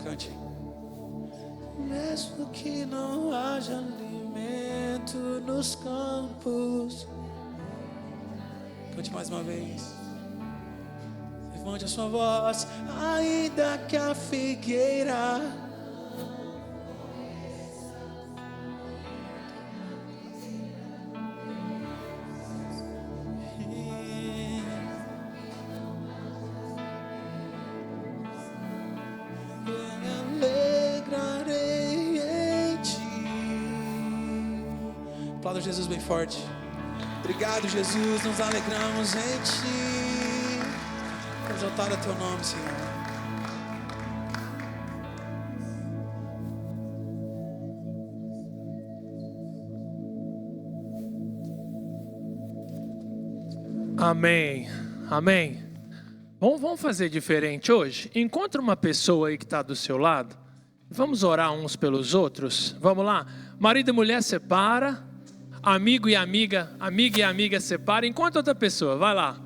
Cante. Mesmo que não haja alimento nos campos. Cante mais uma vez. Levante a sua voz. Ainda que a figueira aplauda Jesus bem forte. Obrigado, Jesus, nos alegramos em Ti. Exaltar o Teu nome, Senhor. Amém, amém. Vamos fazer diferente hoje? Encontra uma pessoa aí que está do seu lado. Vamos orar uns pelos outros. Vamos lá? Marido e mulher separa. Amigo e amiga separa. Encontra outra pessoa, vai lá.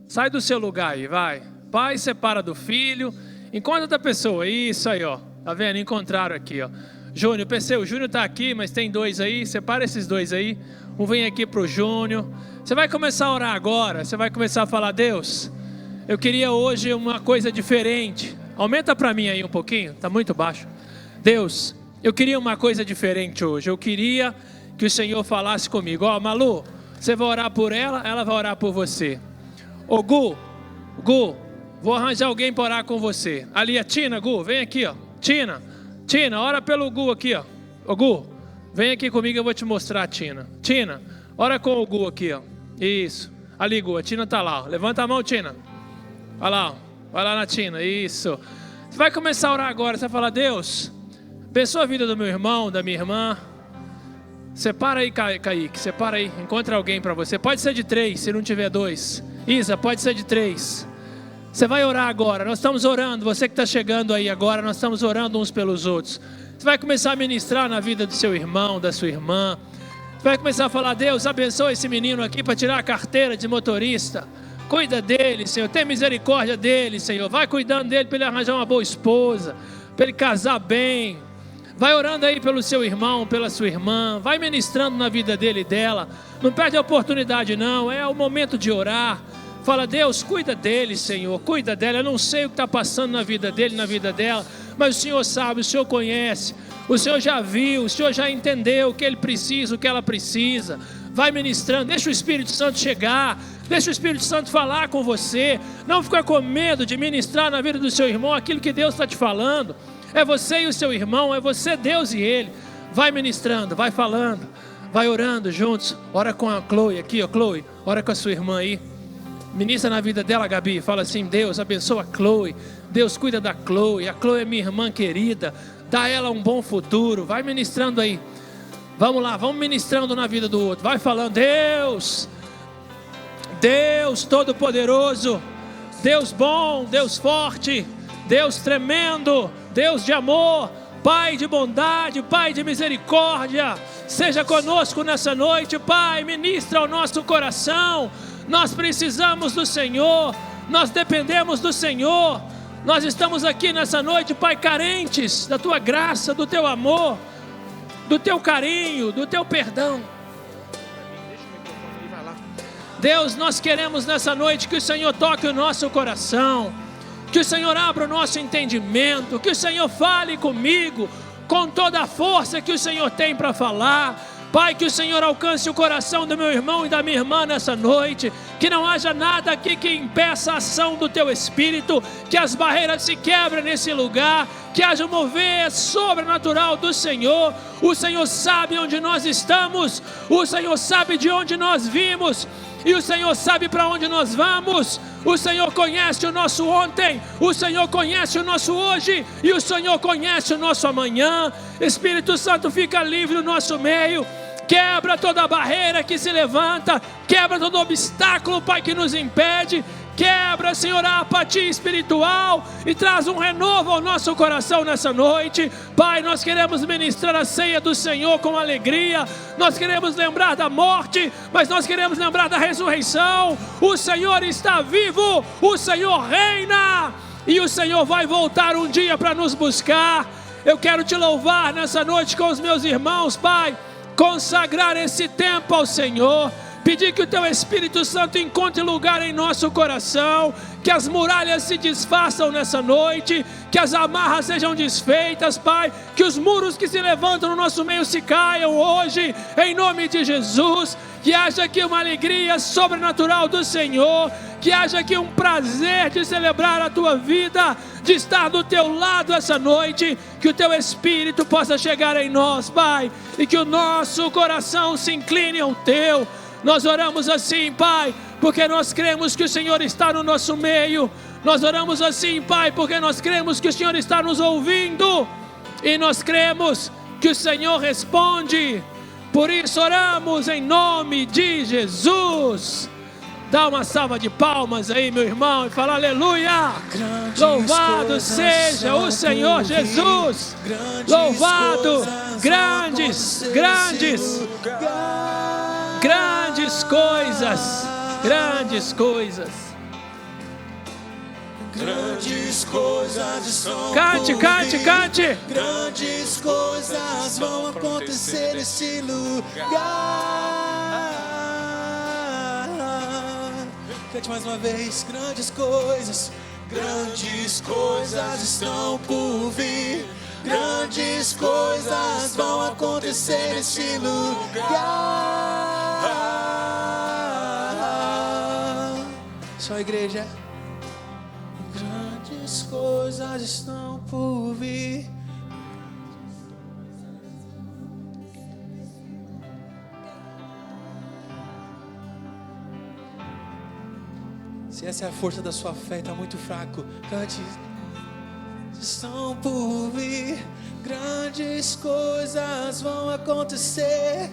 Sai do seu lugar aí, vai. Pai separa do filho. Encontra outra pessoa, isso aí, ó. Tá vendo? Encontraram aqui, ó. Júnior, Perseu, o Júnior tá aqui, mas tem dois aí. Separa esses dois aí. Um vem aqui pro Júnior. Você vai começar a orar agora. Você vai começar a falar: Deus, eu queria hoje uma coisa diferente. Aumenta pra mim aí um pouquinho, tá muito baixo. Deus, eu queria uma coisa diferente hoje. Eu queria que o Senhor falasse comigo. Ó, Malu, você vai orar por ela, ela vai orar por você. Ô, Gu, vou arranjar alguém para orar com você. Ali a Tina, Gu, vem aqui, ó. Tina, ora pelo Gu aqui, ó. Ô, Gu, vem aqui comigo, eu vou te mostrar a Tina. Tina, ora com o Gu aqui, ó. Isso. Ali, Gu, a Tina tá lá, ó. Levanta a mão, Tina. Olha lá, ó. Vai lá na Tina, isso. Você vai começar a orar agora, você vai falar: Deus, abençoa a vida do meu irmão, da minha irmã. Separa aí, Kaique, separa aí, encontra alguém para você. Pode ser de 3, se não tiver 2. Isa, pode ser de 3. Você vai orar agora, nós estamos orando. Você que está chegando aí agora, nós estamos orando uns pelos outros. Você vai começar a ministrar na vida do seu irmão, da sua irmã. Você vai começar a falar: Deus, abençoa esse menino aqui para tirar a carteira de motorista. Cuida dele, Senhor, tem misericórdia dele, Senhor. Vai cuidando dele para ele arranjar uma boa esposa, para ele casar bem. Vai orando aí pelo seu irmão, pela sua irmã. Vai ministrando na vida dele e dela. Não perde a oportunidade não. É o momento de orar. Fala: Deus, cuida dele, Senhor. Cuida dela. Eu não sei o que está passando na vida dele, na vida dela. Mas o Senhor sabe, o Senhor conhece. O Senhor já viu, o Senhor já entendeu o que ele precisa, o que ela precisa. Vai ministrando. Deixa o Espírito Santo chegar. Deixa o Espírito Santo falar com você. Não fica com medo de ministrar na vida do seu irmão aquilo que Deus está te falando. É você e o seu irmão, é você, Deus e ele. Vai ministrando, vai falando, vai orando juntos. Ora com a Chloe aqui, ó, Chloe. Ora com a sua irmã aí. Ministra na vida dela, Gabi. Fala assim: Deus, abençoa a Chloe. Deus, cuida da Chloe. A Chloe é minha irmã querida. Dá ela um bom futuro. Vai ministrando aí. Vamos lá, vamos ministrando na vida do outro. Vai falando: Deus, Deus Todo-Poderoso, Deus bom, Deus forte, Deus tremendo, Deus de amor, Pai de bondade, Pai de misericórdia, seja conosco nessa noite, Pai. Ministra ao nosso coração. Nós precisamos do Senhor, nós dependemos do Senhor. Nós estamos aqui nessa noite, Pai, carentes da Tua graça, do Teu amor, do Teu carinho, do Teu perdão. Deus, nós queremos nessa noite que o Senhor toque o nosso coração, que o Senhor abra o nosso entendimento, que o Senhor fale comigo com toda a força que o Senhor tem para falar. Pai, que o Senhor alcance o coração do meu irmão e da minha irmã nessa noite, que não haja nada aqui que impeça a ação do Teu Espírito, que as barreiras se quebrem nesse lugar, que haja um mover sobrenatural do Senhor. O Senhor sabe onde nós estamos, o Senhor sabe de onde nós vimos, e o Senhor sabe para onde nós vamos. O Senhor conhece o nosso ontem, o Senhor conhece o nosso hoje, e o Senhor conhece o nosso amanhã. Espírito Santo, fica livre no nosso meio. Quebra toda barreira que se levanta, quebra todo obstáculo, Pai, que nos impede. Quebra, Senhor, a apatia espiritual e traz um renovo ao nosso coração nessa noite. Pai, nós queremos ministrar a ceia do Senhor com alegria. Nós queremos lembrar da morte, mas nós queremos lembrar da ressurreição. O Senhor está vivo, o Senhor reina. e o Senhor vai voltar um dia para nos buscar. Eu quero te louvar nessa noite com os meus irmãos, Pai, consagrar esse tempo ao Senhor, pedir que o Teu Espírito Santo encontre lugar em nosso coração, que as muralhas se desfaçam nessa noite, que as amarras sejam desfeitas, Pai, que os muros que se levantam no nosso meio se caiam hoje, em nome de Jesus, que haja aqui uma alegria sobrenatural do Senhor, que haja aqui um prazer de celebrar a Tua vida, de estar do Teu lado essa noite, que o Teu Espírito possa chegar em nós, Pai, e que o nosso coração se incline ao Teu. Nós oramos assim, Pai, porque nós cremos que o Senhor está no nosso meio. Nós oramos assim, Pai, porque nós cremos que o Senhor está nos ouvindo, e nós cremos que o Senhor responde. Por isso oramos em nome de Jesus. Dá uma salva de palmas aí, meu irmão, e fala aleluia. Louvado seja o Senhor Jesus. Louvado, grandes coisas, grandes coisas. Grandes coisas estão Cante. Grandes coisas vão acontecer nesse lugar. Cante mais uma vez. Grandes coisas estão por vir. Grandes coisas vão acontecer nesse lugar. Só a igreja. Grandes coisas estão por vir. Se essa é a força da sua fé, está muito fraco. Cante. Estão por vir. Grandes coisas vão acontecer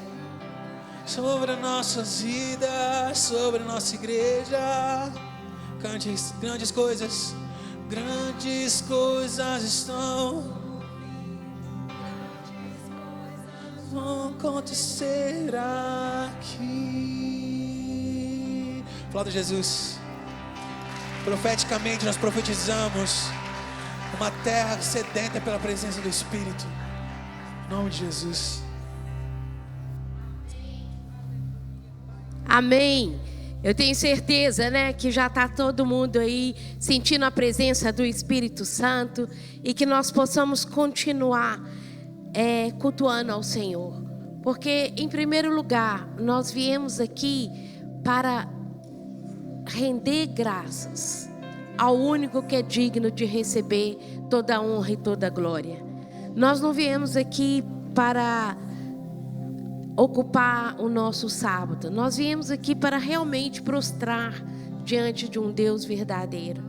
sobre as nossas vidas, sobre a nossa igreja. Cante. Grandes coisas vão acontecer aqui. Aplauda Jesus. Profeticamente nós profetizamos uma terra sedenta pela presença do Espírito. Em nome de Jesus. Amém. Eu tenho certeza, que já está todo mundo aí sentindo a presença do Espírito Santo, e que nós possamos continuar cultuando ao Senhor. Porque, em primeiro lugar, nós viemos aqui para render graças ao único que é digno de receber toda a honra e toda a glória. Nós não viemos aqui para ocupar o nosso sábado. Nós viemos aqui para realmente prostrar diante de um Deus verdadeiro.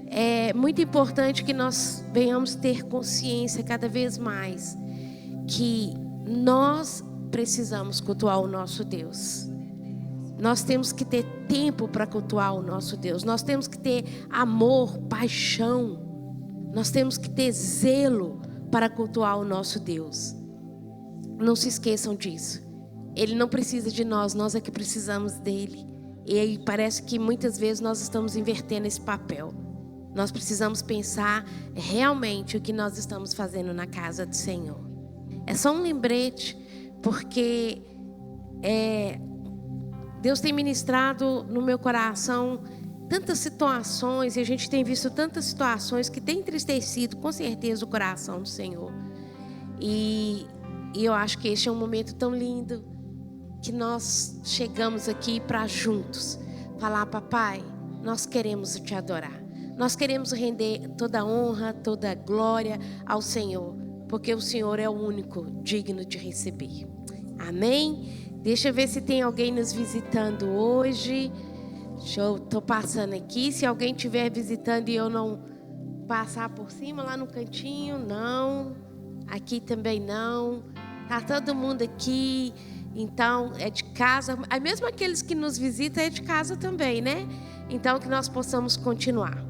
É muito importante que nós venhamos ter consciência cada vez mais que nós precisamos cultuar o nosso Deus. Nós temos que ter tempo para cultuar o nosso Deus. Nós temos que ter amor, paixão. Nós temos que ter zelo para cultuar o nosso Deus. Não se esqueçam disso. Ele não precisa de nós, nós é que precisamos dele. E aí parece que muitas vezes nós estamos invertendo esse papel. Nós precisamos pensar realmente o que nós estamos fazendo na casa do Senhor. É só um lembrete, porque Deus tem ministrado no meu coração tantas situações, e a gente tem visto tantas situações que tem entristecido com certeza o coração do Senhor. E eu acho que este é um momento tão lindo que nós chegamos aqui para juntos falar: papai, nós queremos te adorar. Nós queremos render toda a honra, toda a glória ao Senhor, porque o Senhor é o único digno de receber. Amém? Deixa eu ver se tem alguém nos visitando hoje. Estou passando aqui. Se alguém estiver visitando e eu não passar por cima, lá no cantinho, não. Aqui também não. Está todo mundo aqui. Então, é de casa. Mesmo aqueles que nos visitam é de casa também, né? Então, que nós possamos continuar.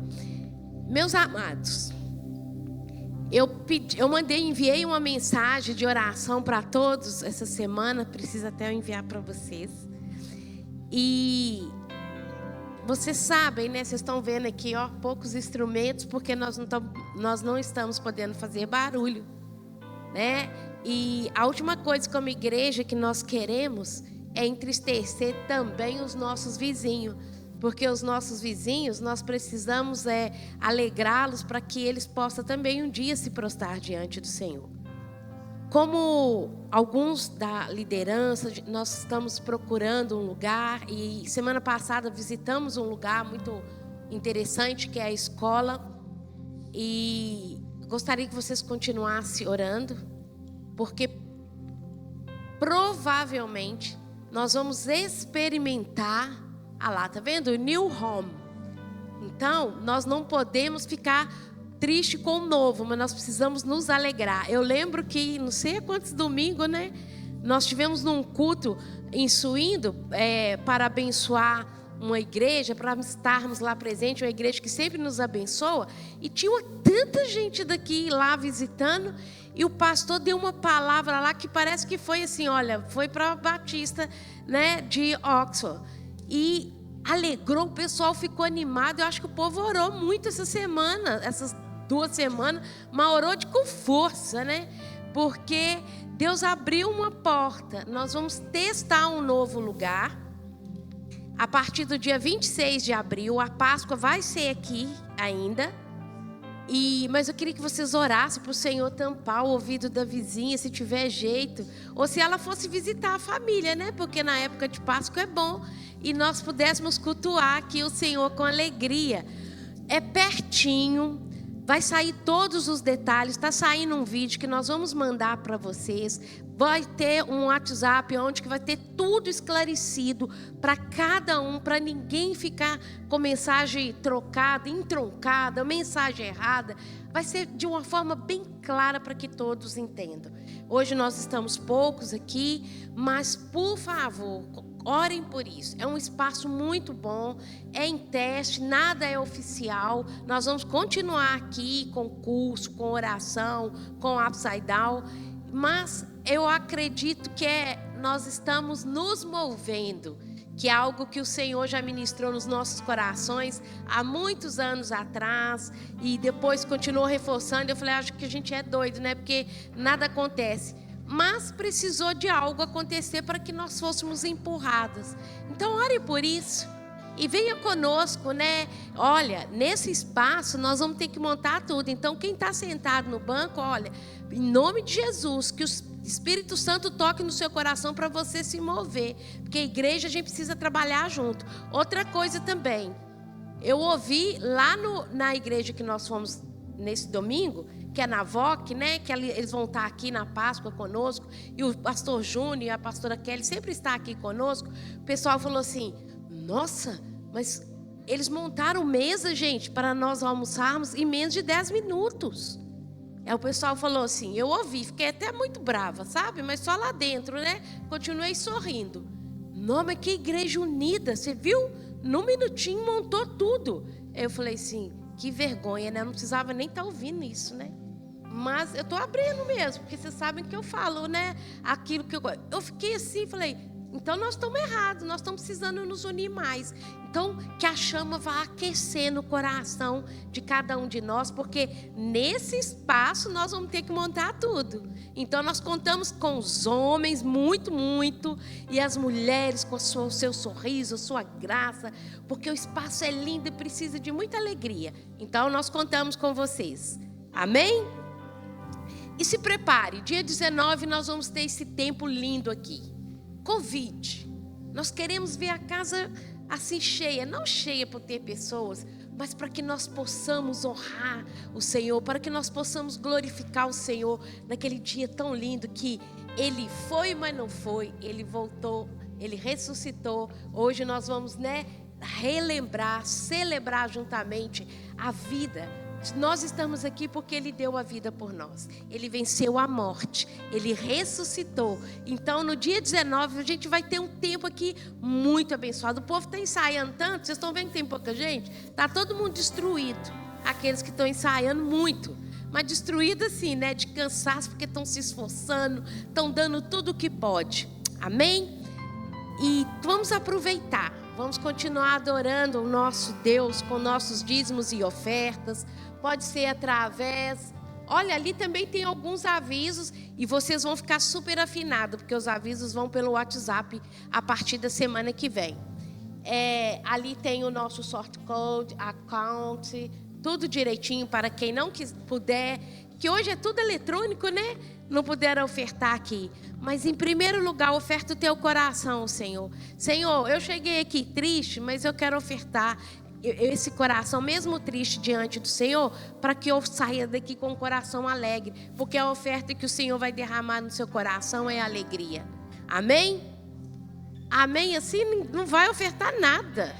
Meus amados, enviei uma mensagem de oração para todos essa semana. Preciso até enviar para vocês. E vocês sabem, né? Vocês estão vendo aqui, ó, poucos instrumentos, porque nós não estamos podendo fazer barulho, né? E a última coisa como igreja que nós queremos é entristecer também os nossos vizinhos, porque os nossos vizinhos nós precisamos alegrá-los para que eles possam também um dia se prostrar diante do Senhor. Como alguns da liderança, nós estamos procurando um lugar e semana passada visitamos um lugar muito interessante que é a escola, e gostaria que vocês continuassem orando, porque provavelmente nós vamos experimentar lá, tá vendo? New home. Então, nós não podemos ficar triste com o novo, mas nós precisamos nos alegrar. Eu lembro que, não sei há quantos domingos, né? Nós tivemos num culto em Suíndo para abençoar uma igreja, para estarmos lá presentes, uma igreja que sempre nos abençoa, e tinha tanta gente daqui lá visitando, e o pastor deu uma palavra lá que parece que foi assim, olha, foi para a Batista, né, de Oxford, e alegrou, o pessoal ficou animado. Eu acho que o povo orou muito essa semana, essas 2 semanas, mas orou com força, né? Porque Deus abriu uma porta. Nós vamos testar um novo lugar. A partir do dia 26 de abril, a Páscoa vai ser aqui ainda. Mas eu queria que vocês orassem para o Senhor tampar o ouvido da vizinha, se tiver jeito. Ou se ela fosse visitar a família, né? Porque na época de Páscoa é bom. E nós pudéssemos cultuar aqui o Senhor com alegria. É pertinho. Vai sair todos os detalhes. Está saindo um vídeo que nós vamos mandar para vocês. Vai ter um WhatsApp onde que vai ter tudo esclarecido para cada um, para ninguém ficar com mensagem trocada, entroncada, mensagem errada. Vai ser de uma forma bem clara para que todos entendam. Hoje nós estamos poucos aqui, mas por favor, orem por isso. É um espaço muito bom, é em teste, nada é oficial. Nós vamos continuar aqui com curso, com oração, com Upside Down, mas eu acredito que nós estamos nos movendo, que é algo que o Senhor já ministrou nos nossos corações há muitos anos atrás, e depois continuou reforçando. Eu falei, acho que a gente é doido, né? Porque nada acontece. Mas precisou de algo acontecer para que nós fôssemos empurradas. Então, ore por isso. E venha conosco, né? Olha, nesse espaço nós vamos ter que montar tudo. Então, quem está sentado no banco, olha, em nome de Jesus, que o Espírito Santo toque no seu coração para você se mover. Porque a igreja a gente precisa trabalhar junto. Outra coisa também, eu ouvi lá na igreja que nós fomos nesse domingo, que é na VOC, né? Que eles vão estar aqui na Páscoa conosco. E o pastor Júnior e a pastora Kelly sempre estão aqui conosco. O pessoal falou assim, nossa, mas eles montaram mesa, gente, para nós almoçarmos em menos de 10 minutos. Aí o pessoal falou assim, eu ouvi, fiquei até muito brava, sabe? Mas só lá dentro, né? Continuei sorrindo. Não, mas que igreja unida, você viu? Num minutinho montou tudo. Aí eu falei assim, que vergonha, né? Eu não precisava nem estar ouvindo isso, né? Mas eu estou abrindo mesmo, porque vocês sabem que eu falo, né? Aquilo que eu fiquei assim, falei, então nós estamos errados, nós estamos precisando nos unir mais. Então, que a chama vá aquecer no coração de cada um de nós, porque nesse espaço nós vamos ter que montar tudo. Então, nós contamos com os homens, muito, muito, e as mulheres com o seu sorriso, a sua graça, porque o espaço é lindo e precisa de muita alegria. Então, nós contamos com vocês. Amém? E se prepare, dia 19 nós vamos ter esse tempo lindo aqui. Convite. Nós queremos ver a casa assim cheia, não cheia por ter pessoas, mas para que nós possamos honrar o Senhor, para que nós possamos glorificar o Senhor naquele dia tão lindo que Ele foi, mas não foi, Ele voltou, Ele ressuscitou. Hoje nós vamos, né, relembrar, celebrar juntamente a vida. Nós estamos aqui porque Ele deu a vida por nós. Ele venceu a morte. Ele ressuscitou. Então, no dia 19, a gente vai ter um tempo aqui muito abençoado. O povo está ensaiando tanto. Vocês estão vendo que tem pouca gente? Está todo mundo destruído. Aqueles que estão ensaiando muito. Mas destruído assim, né? De cansaço, porque estão se esforçando. Estão dando tudo o que pode. Amém? E vamos aproveitar. Vamos continuar adorando o nosso Deus com nossos dízimos e ofertas. Pode ser através... Olha, ali também tem alguns avisos e vocês vão ficar super afinados, porque os avisos vão pelo WhatsApp a partir da semana que vem. Ali tem o nosso sort code, account, tudo direitinho para quem não puder, que hoje é tudo eletrônico, né? Não puderam ofertar aqui. Mas em primeiro lugar, oferta o teu coração, Senhor. Senhor, eu cheguei aqui triste, mas eu quero ofertar esse coração, mesmo triste, diante do Senhor, para que eu saia daqui com o coração alegre, porque a oferta que o Senhor vai derramar no seu coração é alegria. Amém? Amém? Assim não vai ofertar nada.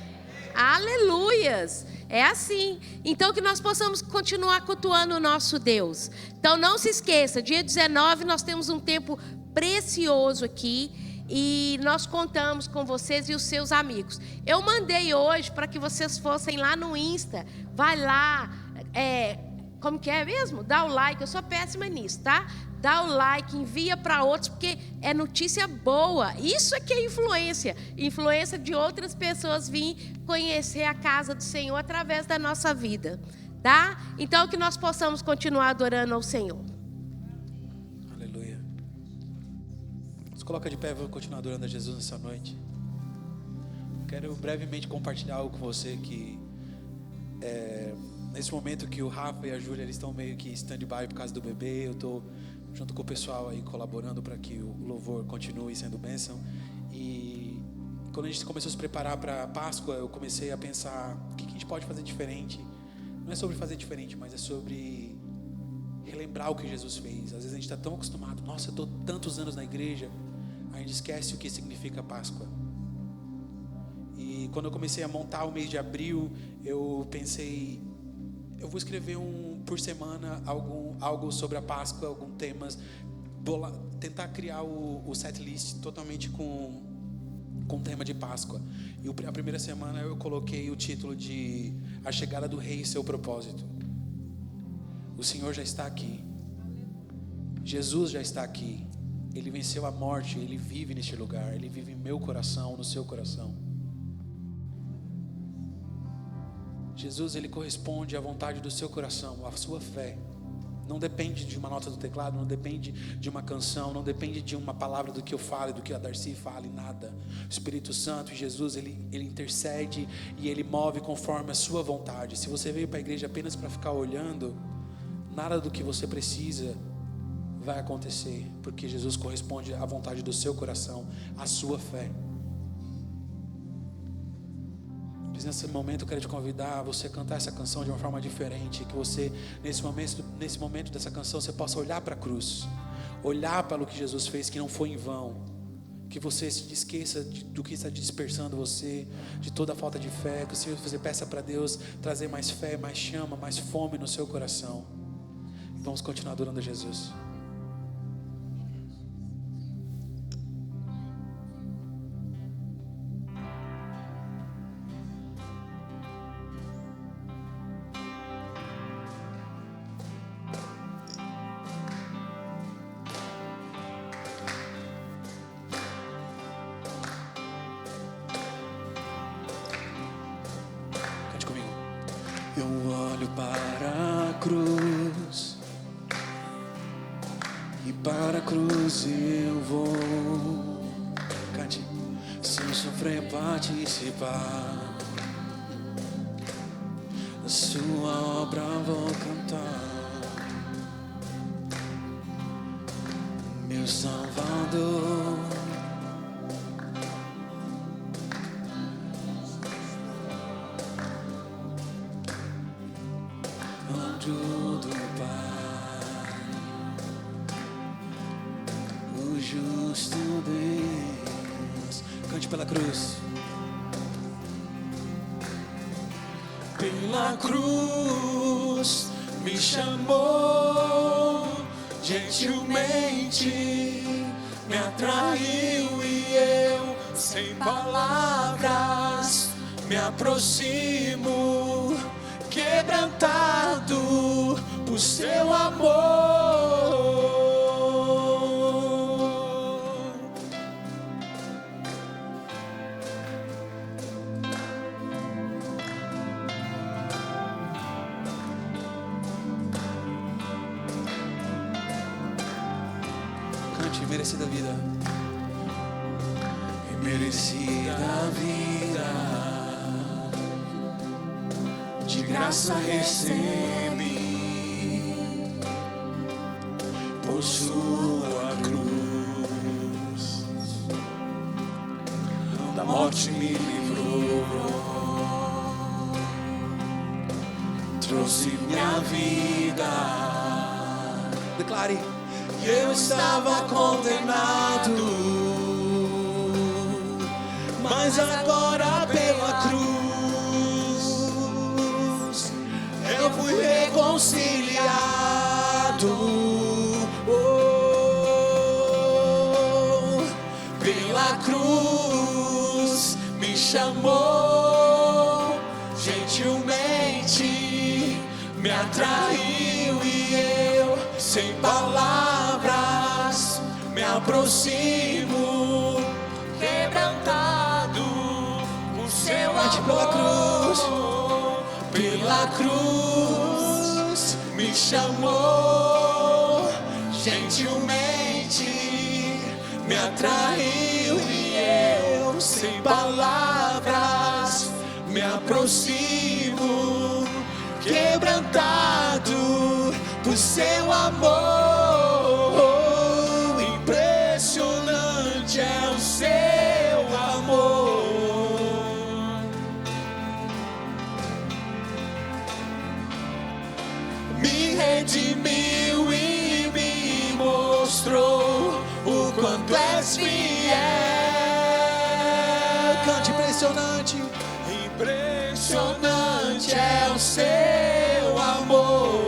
Aleluias! É assim. Então que nós possamos continuar cultuando o nosso Deus. Então não se esqueça, dia 19 nós temos um tempo precioso aqui. E nós contamos com vocês e os seus amigos. Eu mandei hoje para que vocês fossem lá no Insta. Vai lá, como que é mesmo? Dá o like, eu sou péssima nisso, tá? Dá o like, envia para outros, porque é notícia boa. Isso é que é influência. Influência de outras pessoas vir conhecer a casa do Senhor através da nossa vida, tá? Então que nós possamos continuar adorando ao Senhor. Coloca de pé, vou continuar adorando a Jesus nessa noite. Quero brevemente compartilhar algo com você que nesse momento que o Rafa e a Júlia eles estão meio que stand-by por causa do bebê, eu estou junto com o pessoal aí colaborando para que o louvor continue sendo bênção. E quando a gente começou a se preparar para a Páscoa, eu comecei a pensar o que a gente pode fazer diferente. Não é sobre fazer diferente, mas é sobre relembrar o que Jesus fez. Às vezes a gente está tão acostumado, nossa, eu estou tantos anos na igreja, a gente esquece o que significa Páscoa. E quando eu comecei a montar o mês de abril, eu pensei, eu vou escrever por semana algo sobre a Páscoa, alguns temas, tentar criar o set list totalmente com o tema de Páscoa. E a primeira semana eu coloquei o título de A Chegada do Rei e Seu Propósito. O Senhor já está aqui. Jesus já está aqui. Ele venceu a morte, Ele vive neste lugar. Ele vive em meu coração, no seu coração. Jesus, Ele corresponde à vontade do seu coração, à sua fé. Não depende de uma nota do teclado, não depende de uma canção, não depende de uma palavra do que eu fale, do que a Darcy fale, nada. O Espírito Santo e Jesus, Ele intercede e Ele move conforme a sua vontade. Se você veio para a igreja apenas para ficar olhando, nada do que você precisa vai acontecer, porque Jesus corresponde à vontade do seu coração, à sua fé. Mas nesse momento eu quero te convidar a você cantar essa canção de uma forma diferente, que você, nesse momento dessa canção, você possa olhar para a cruz, olhar para o que Jesus fez, que não foi em vão, que você se esqueça do que está dispersando você, de toda a falta de fé, que você peça para Deus trazer mais fé, mais chama, mais fome no seu coração. Vamos continuar adorando a Jesus. Cante comigo. Eu olho para a cruz, e para a cruz eu vou. Cante. Sem sofrer participar da sua obra vou cantar. Meu Salvador, anjo do Pai, o justo Deus. Cante pela cruz. Pela cruz me chamou, gentilmente me atraiu e eu, sem palavras, me aproximo, quebrantado por seu amor. Cante, merecida vida. Merecida vida, de graça recebi, por sua cruz, da morte me livrou, trouxe minha vida. Declare. Eu estava condenado, mas agora pela cruz eu fui reconciliado. Oh, pela cruz me chamou, gentilmente me atraiu e eu, sem palavras, me aproximo, quebrantado por seu amor. Pela cruz me chamou, gentilmente me atraiu e eu, sem palavras, me aproximo, quebrantado por seu amor. Impressionante é o seu amor. Me redimiu e me mostrou o quanto és fiel. Cante, impressionante. Impressionante é o seu amor.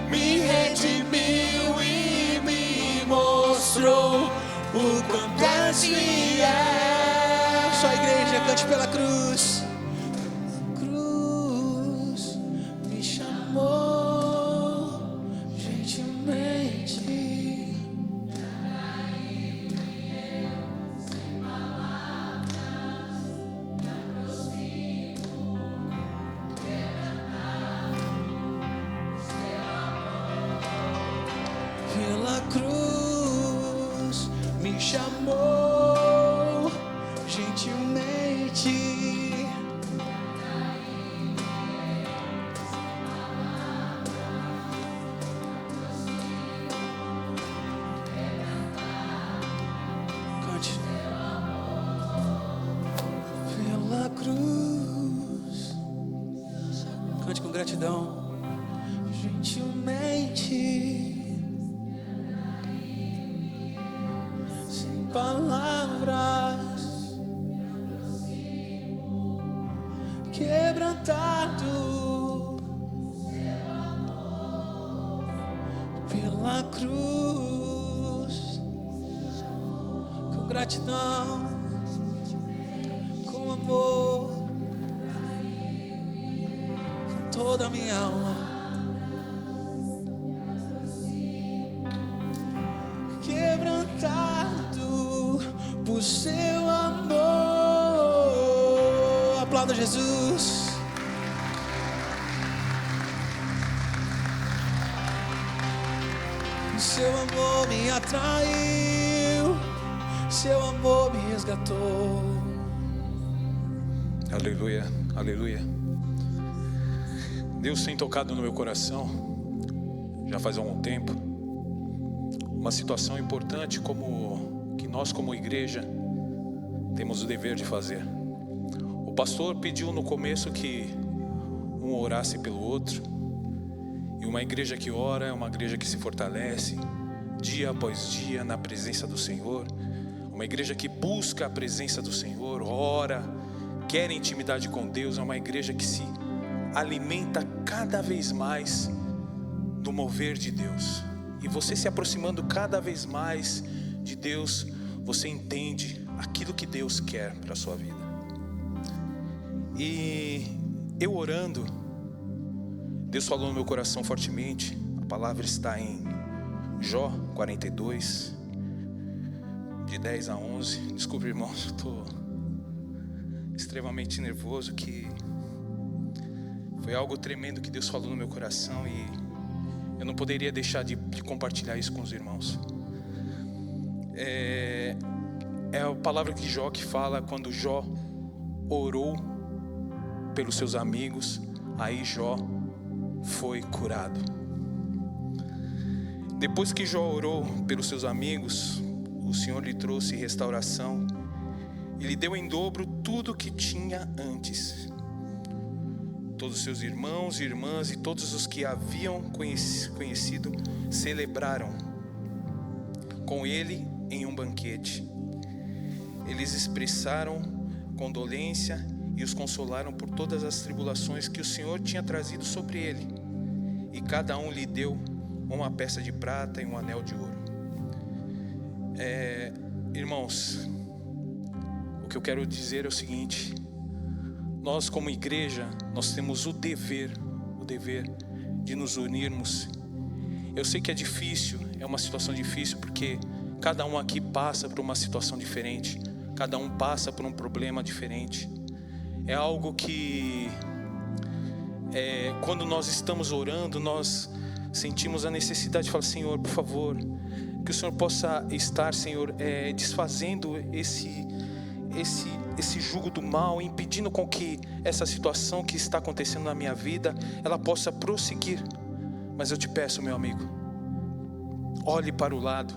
Me redimiu e me mostrou o quanto és fiel. Sua igreja, cante pela cruz. Cruz me chamou, gentilmente. Pela cruz me chamou, gentilmente. Cante. Pela cruz, cante com gratidão, gentilmente. Palavras, quebrantado pela cruz, com gratidão, com amor, com toda a minha alma. Quebrantado por seu amor. Aplauda Jesus. Seu amor me atraiu, seu amor me resgatou. Aleluia, aleluia. Deus tem tocado no meu coração já faz algum tempo uma situação importante como que nós como igreja temos o dever de fazer. O pastor pediu no começo que um orasse pelo outro, e uma igreja que ora é uma igreja que se fortalece dia após dia na presença do Senhor. Uma igreja que busca a presença do Senhor, ora, quer intimidade com Deus. É uma igreja que se alimenta cada vez mais do mover de Deus. E você se aproximando cada vez mais de Deus, você entende aquilo que Deus quer para a sua vida. E eu orando, Deus falou no meu coração fortemente. A palavra está em Jó 42, de 10 a 11. Desculpe, irmãos, eu estou extremamente nervoso, que Foi algo tremendo que Deus falou no meu coração e eu não poderia deixar de compartilhar isso com os irmãos. É a palavra de Jó que fala quando Jó orou pelos seus amigos, aí Jó foi curado. Depois que Jó orou pelos seus amigos, o Senhor lhe trouxe restauração e lhe deu em dobro tudo que tinha antes. Todos os seus irmãos e irmãs e todos os que haviam conhecido celebraram com ele em um banquete. Eles expressaram condolência e os consolaram por todas as tribulações que o Senhor tinha trazido sobre ele. E cada um lhe deu uma peça de prata e um anel de ouro. Irmãos, o que eu quero dizer é o seguinte: nós como igreja, nós temos o dever de nos unirmos. Eu sei que é difícil, é uma situação difícil, porque cada um aqui passa por uma situação diferente, cada um passa por um problema diferente. É algo que, quando nós estamos orando, nós sentimos a necessidade de falar: Senhor, por favor, que o Senhor possa estar, Senhor, desfazendo esse jugo do mal, impedindo com que essa situação que está acontecendo na minha vida, ela possa prosseguir. Mas eu te peço, meu amigo, olhe para o lado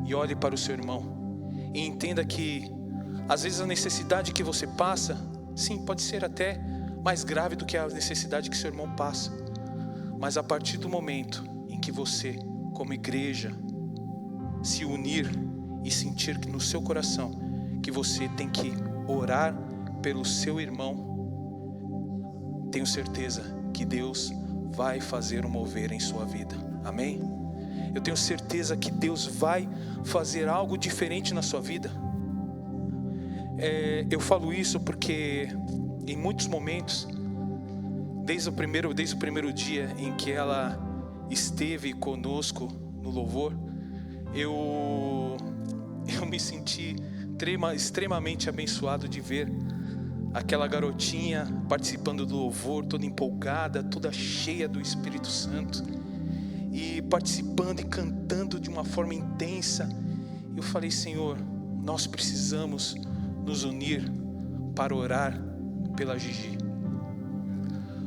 e olhe para o seu irmão e entenda que às vezes a necessidade que você passa, sim, pode ser até mais grave do que a necessidade que seu irmão passa. Mas a partir do momento em que você, como igreja, se unir e sentir que no seu coração que você tem que orar pelo seu irmão, tenho certeza que Deus vai fazer um mover em sua vida. Amém? Eu tenho certeza que Deus vai fazer algo diferente na sua vida. Eu falo isso porque em muitos momentos, desde o primeiro dia em que ela esteve conosco no louvor, eu me senti extremamente abençoado de ver aquela garotinha participando do louvor, toda empolgada, toda cheia do Espírito Santo, e participando e cantando de uma forma intensa. Eu falei: Senhor, nós precisamos nos unir para orar pela Gigi.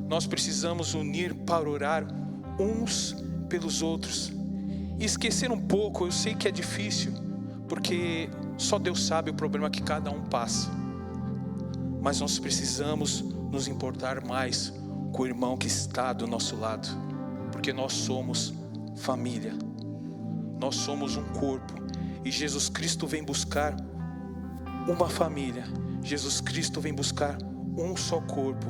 Nós precisamos unir para orar uns pelos outros e esquecer um pouco. Eu sei que é difícil, porque só Deus sabe o problema que cada um passa, mas nós precisamos nos importar mais com o irmão que está do nosso lado, porque nós somos família, nós somos um corpo, e Jesus Cristo vem buscar uma família, Jesus Cristo vem buscar um só corpo.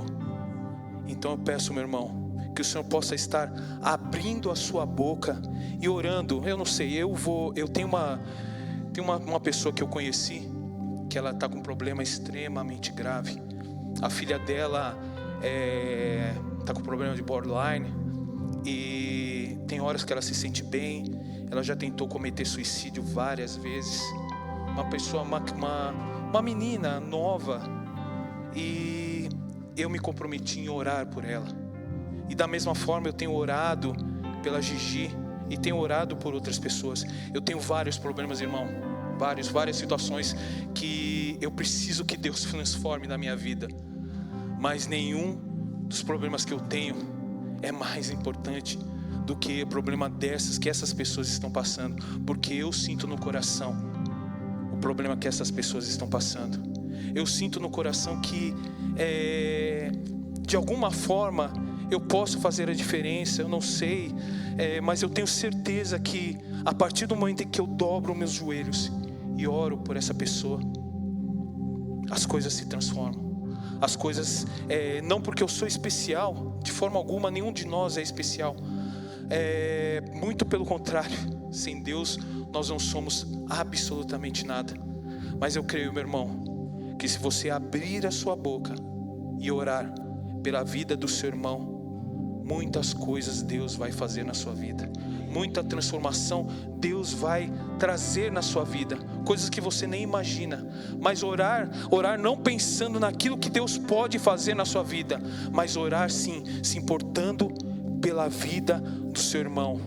Então eu peço, meu irmão, que o Senhor possa estar abrindo a sua boca e orando. Eu não sei, eu tenho uma pessoa que eu conheci, que ela está com um problema extremamente grave. A filha dela está com problema de borderline, e tem horas que ela se sente bem. Ela já tentou cometer suicídio várias vezes. Uma menina nova, e eu me comprometi em orar por ela. E da mesma forma eu tenho orado pela Gigi e tenho orado por outras pessoas. Eu tenho vários problemas, irmão, várias situações que eu preciso que Deus transforme na minha vida, mas nenhum dos problemas que eu tenho é mais importante do que o problema que essas pessoas estão passando, porque eu sinto no coração o problema que essas pessoas estão passando. Eu sinto no coração que de alguma forma eu posso fazer a diferença. Eu não sei, mas eu tenho certeza que a partir do momento em que eu dobro meus joelhos e oro por essa pessoa, as coisas se transformam. As coisas, não porque eu sou especial, de forma alguma, nenhum de nós é especial, muito pelo contrário, sem Deus nós não somos absolutamente nada. Mas eu creio, meu irmão, que se você abrir a sua boca e orar pela vida do seu irmão, muitas coisas Deus vai fazer na sua vida. Muita transformação Deus vai trazer na sua vida, coisas que você nem imagina. Mas orar não pensando naquilo que Deus pode fazer na sua vida, mas orar sim, se importando pela vida do seu irmão,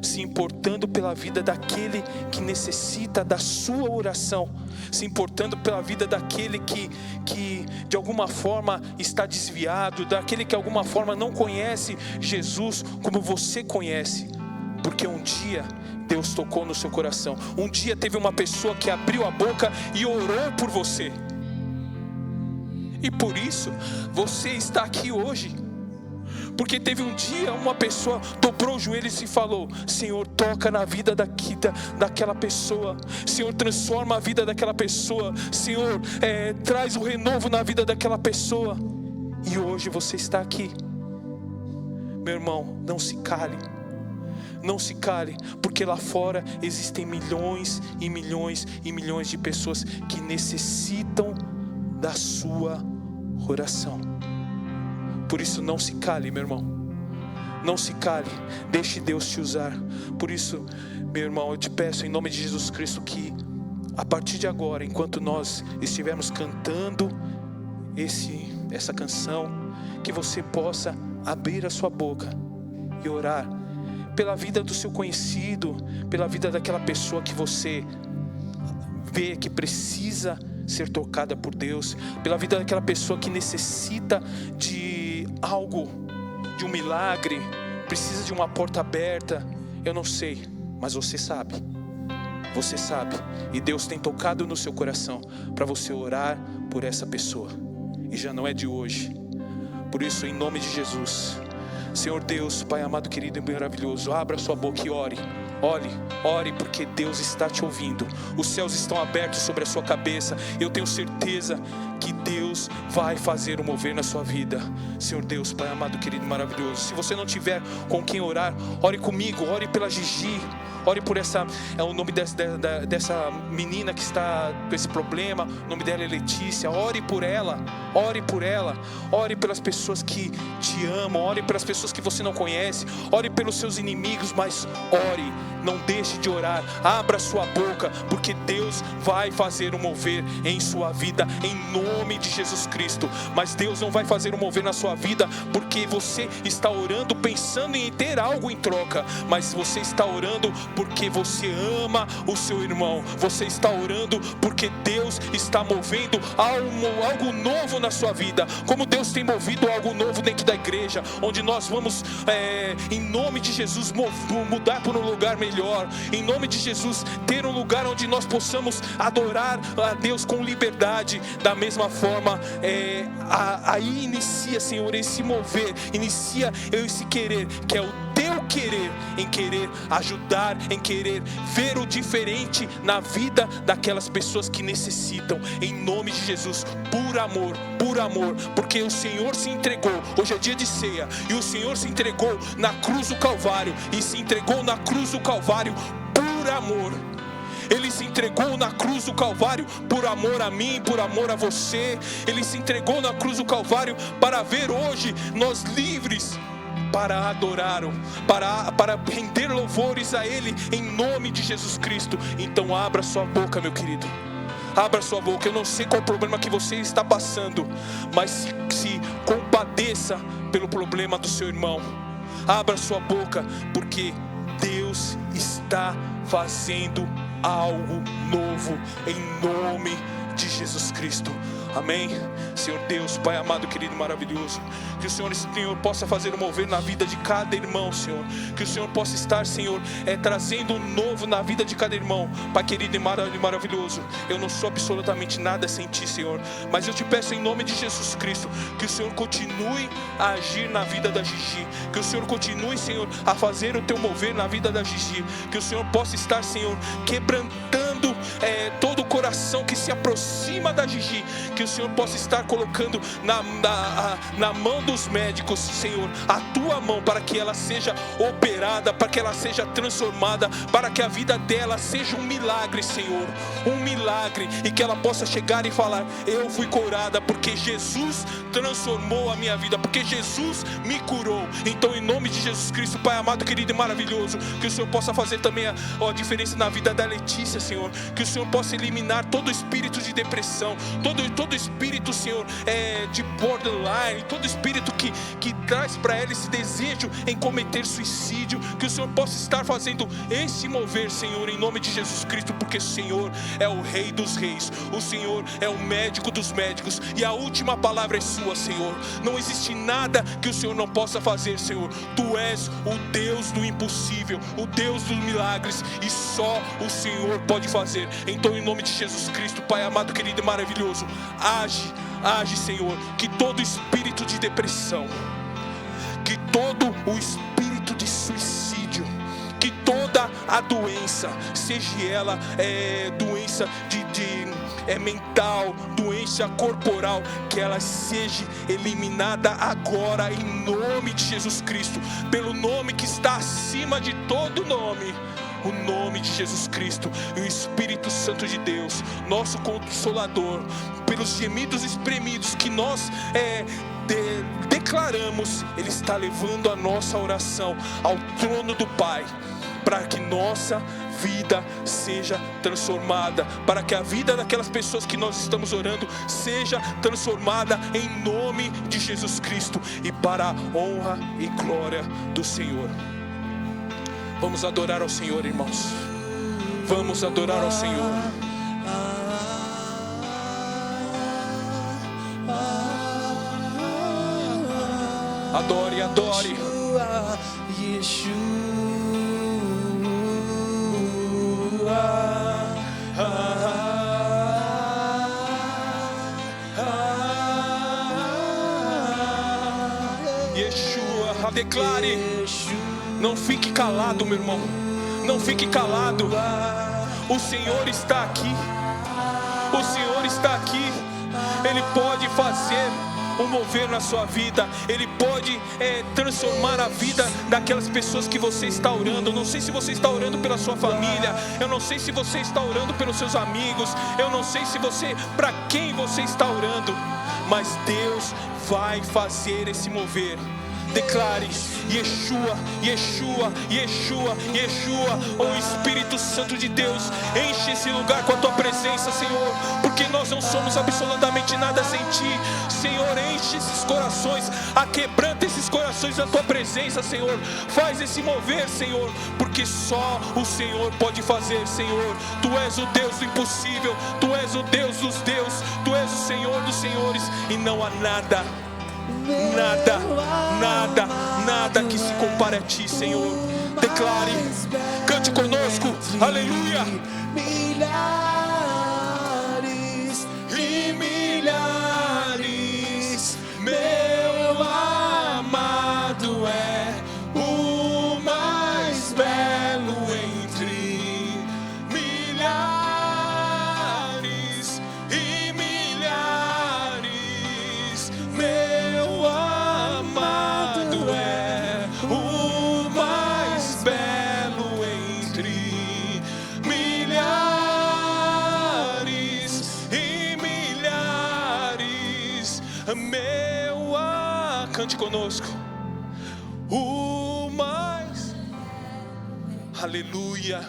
se importando pela vida daquele que necessita da sua oração, se importando pela vida daquele que de alguma forma está desviado, daquele que de alguma forma não conhece Jesus como você conhece. Porque um dia Deus tocou no seu coração. Um dia teve uma pessoa que abriu a boca e orou por você. E por isso você está aqui hoje. Porque teve um dia uma pessoa dobrou os joelhos e falou: Senhor, toca na vida daquela pessoa. Senhor, transforma a vida daquela pessoa. Senhor, traz o renovo na vida daquela pessoa. E hoje você está aqui. Meu irmão, não se cale. Não se cale, porque lá fora existem milhões e milhões e milhões de pessoas que necessitam da sua oração. Por isso não se cale, meu irmão. Não se cale, deixe Deus te usar. Por isso, meu irmão, eu te peço em nome de Jesus Cristo que a partir de agora, enquanto nós estivermos cantando essa canção, que você possa abrir a sua boca e orar pela vida do seu conhecido, pela vida daquela pessoa que você vê que precisa ser tocada por Deus, pela vida daquela pessoa que necessita de algo, de um milagre, precisa de uma porta aberta. Eu não sei, mas você sabe. Você sabe, e Deus tem tocado no seu coração para você orar por essa pessoa, e já não é de hoje. Por isso, em nome de Jesus, Senhor Deus, Pai amado, querido e maravilhoso, abra sua boca e ore. Ore, porque Deus está te ouvindo. Os céus estão abertos sobre a sua cabeça. Eu tenho certeza que Deus vai fazer o mover na sua vida. Senhor Deus, Pai amado, querido e maravilhoso, se você não tiver com quem orar, ore comigo, ore pela Gigi. Ore por o nome dessa menina que está com esse problema. O nome dela é Letícia. Ore por ela. Ore pelas pessoas que te amam. Ore pelas pessoas que você não conhece. Ore pelos seus inimigos, mas ore. Não deixe de orar. Abra sua boca, porque Deus vai fazer um mover em sua vida, em nome de Jesus Cristo. Mas Deus não vai fazer um mover na sua vida porque você está orando pensando em ter algo em troca, mas você está orando porque você ama o seu irmão. Você está orando porque Deus está movendo algo novo na sua vida, como Deus tem movido algo novo dentro da igreja, onde nós vamos em nome de Jesus mudar para um lugar melhor. Em nome de Jesus, ter um lugar onde nós possamos adorar a Deus com liberdade. Da mesma forma, aí inicia, Senhor, esse mover, inicia esse querer, que é o teu querer, em querer ajudar, em querer ver o diferente na vida daquelas pessoas que necessitam. Em nome de Jesus, por amor, porque o Senhor se entregou. Hoje é dia de ceia, e o Senhor se entregou na cruz do Calvário, e se entregou na cruz do Calvário por amor. Ele se entregou na cruz do Calvário por amor a mim, por amor a você. Ele se entregou na cruz do Calvário para ver hoje nós livres, para adorá-lo, para render louvores a Ele, em nome de Jesus Cristo. Então abra sua boca, meu querido. Abra sua boca. Eu não sei qual o problema que você está passando, mas se compadeça pelo problema do seu irmão. Abra sua boca, porque Deus está fazendo algo novo em nome de Jesus Cristo. Amém. Senhor Deus, Pai amado, querido, maravilhoso, que o Senhor possa fazer um mover na vida de cada irmão, Senhor. Que o Senhor possa estar, Senhor, trazendo um novo na vida de cada irmão. Pai querido e maravilhoso, eu não sou absolutamente nada sem Ti, Senhor, mas eu te peço em nome de Jesus Cristo, que o Senhor continue a agir na vida da Gigi. Que o Senhor continue, Senhor, a fazer o Teu mover na vida da Gigi. Que o Senhor possa estar, Senhor, quebrantando todo coração que se aproxima da Gigi, que o Senhor possa estar colocando na mão dos médicos, Senhor, a tua mão, para que ela seja operada, para que ela seja transformada, para que a vida dela seja um milagre, Senhor, um milagre, e que ela possa chegar e falar: eu fui curada porque Jesus transformou a minha vida, porque Jesus me curou. Então, em nome de Jesus Cristo, Pai amado, querido e maravilhoso, que o Senhor possa fazer também a diferença na vida da Letícia, Senhor, que o Senhor possa eliminar todo espírito de depressão, todo espírito, Senhor, de borderline, todo espírito que traz para ela esse desejo em cometer suicídio, que o Senhor possa estar fazendo esse mover, Senhor, em nome de Jesus Cristo, porque o Senhor é o Rei dos Reis, o Senhor é o médico dos médicos, e a última palavra é sua, Senhor. Não existe nada que o Senhor não possa fazer, Senhor. Tu és o Deus do impossível, o Deus dos milagres, e só o Senhor pode fazer. Então, em nome de Jesus Cristo, Pai amado, querido e maravilhoso, age, Senhor, que todo espírito de depressão, que todo o espírito de suicídio, que toda a doença, seja ela doença mental, doença corporal, que ela seja eliminada agora, em nome de Jesus Cristo, pelo nome que está acima de todo nome, o nome de Jesus Cristo. E o Espírito Santo de Deus, nosso Consolador, pelos gemidos espremidos que nós declaramos, Ele está levando a nossa oração ao trono do Pai, para que nossa vida seja transformada, para que a vida daquelas pessoas que nós estamos orando seja transformada em nome de Jesus Cristo, e para a honra e glória do Senhor. Vamos adorar ao Senhor, irmãos. Vamos adorar ao Senhor. Adore, adore. Yeshua, declare. Não fique calado, meu irmão. Não fique calado. O Senhor está aqui. O Senhor está aqui. Ele pode fazer um mover na sua vida. Ele pode transformar a vida daquelas pessoas que você está orando. Eu não sei se você está orando pela sua família, eu não sei se você está orando pelos seus amigos, eu não sei se para quem você está orando, mas Deus vai fazer esse mover. Declare: Yeshua, Yeshua, Yeshua, Yeshua. Oh Espírito Santo de Deus, enche esse lugar com a tua presença, Senhor, porque nós não somos absolutamente nada sem ti. Senhor, enche esses corações, aquebranta esses corações da tua presença, Senhor. Faz esse mover, Senhor, porque só o Senhor pode fazer, Senhor. Tu és o Deus do impossível, tu és o Deus dos deuses, tu és o Senhor dos senhores, e não há nada que se compare a ti, Senhor. Declare, cante conosco, aleluia. Milhares e milhares, meu amado é o mais belo entre milhares e milhares, meu amado é o mais belo entre milhares e milhares, cante conosco, o mais, aleluia,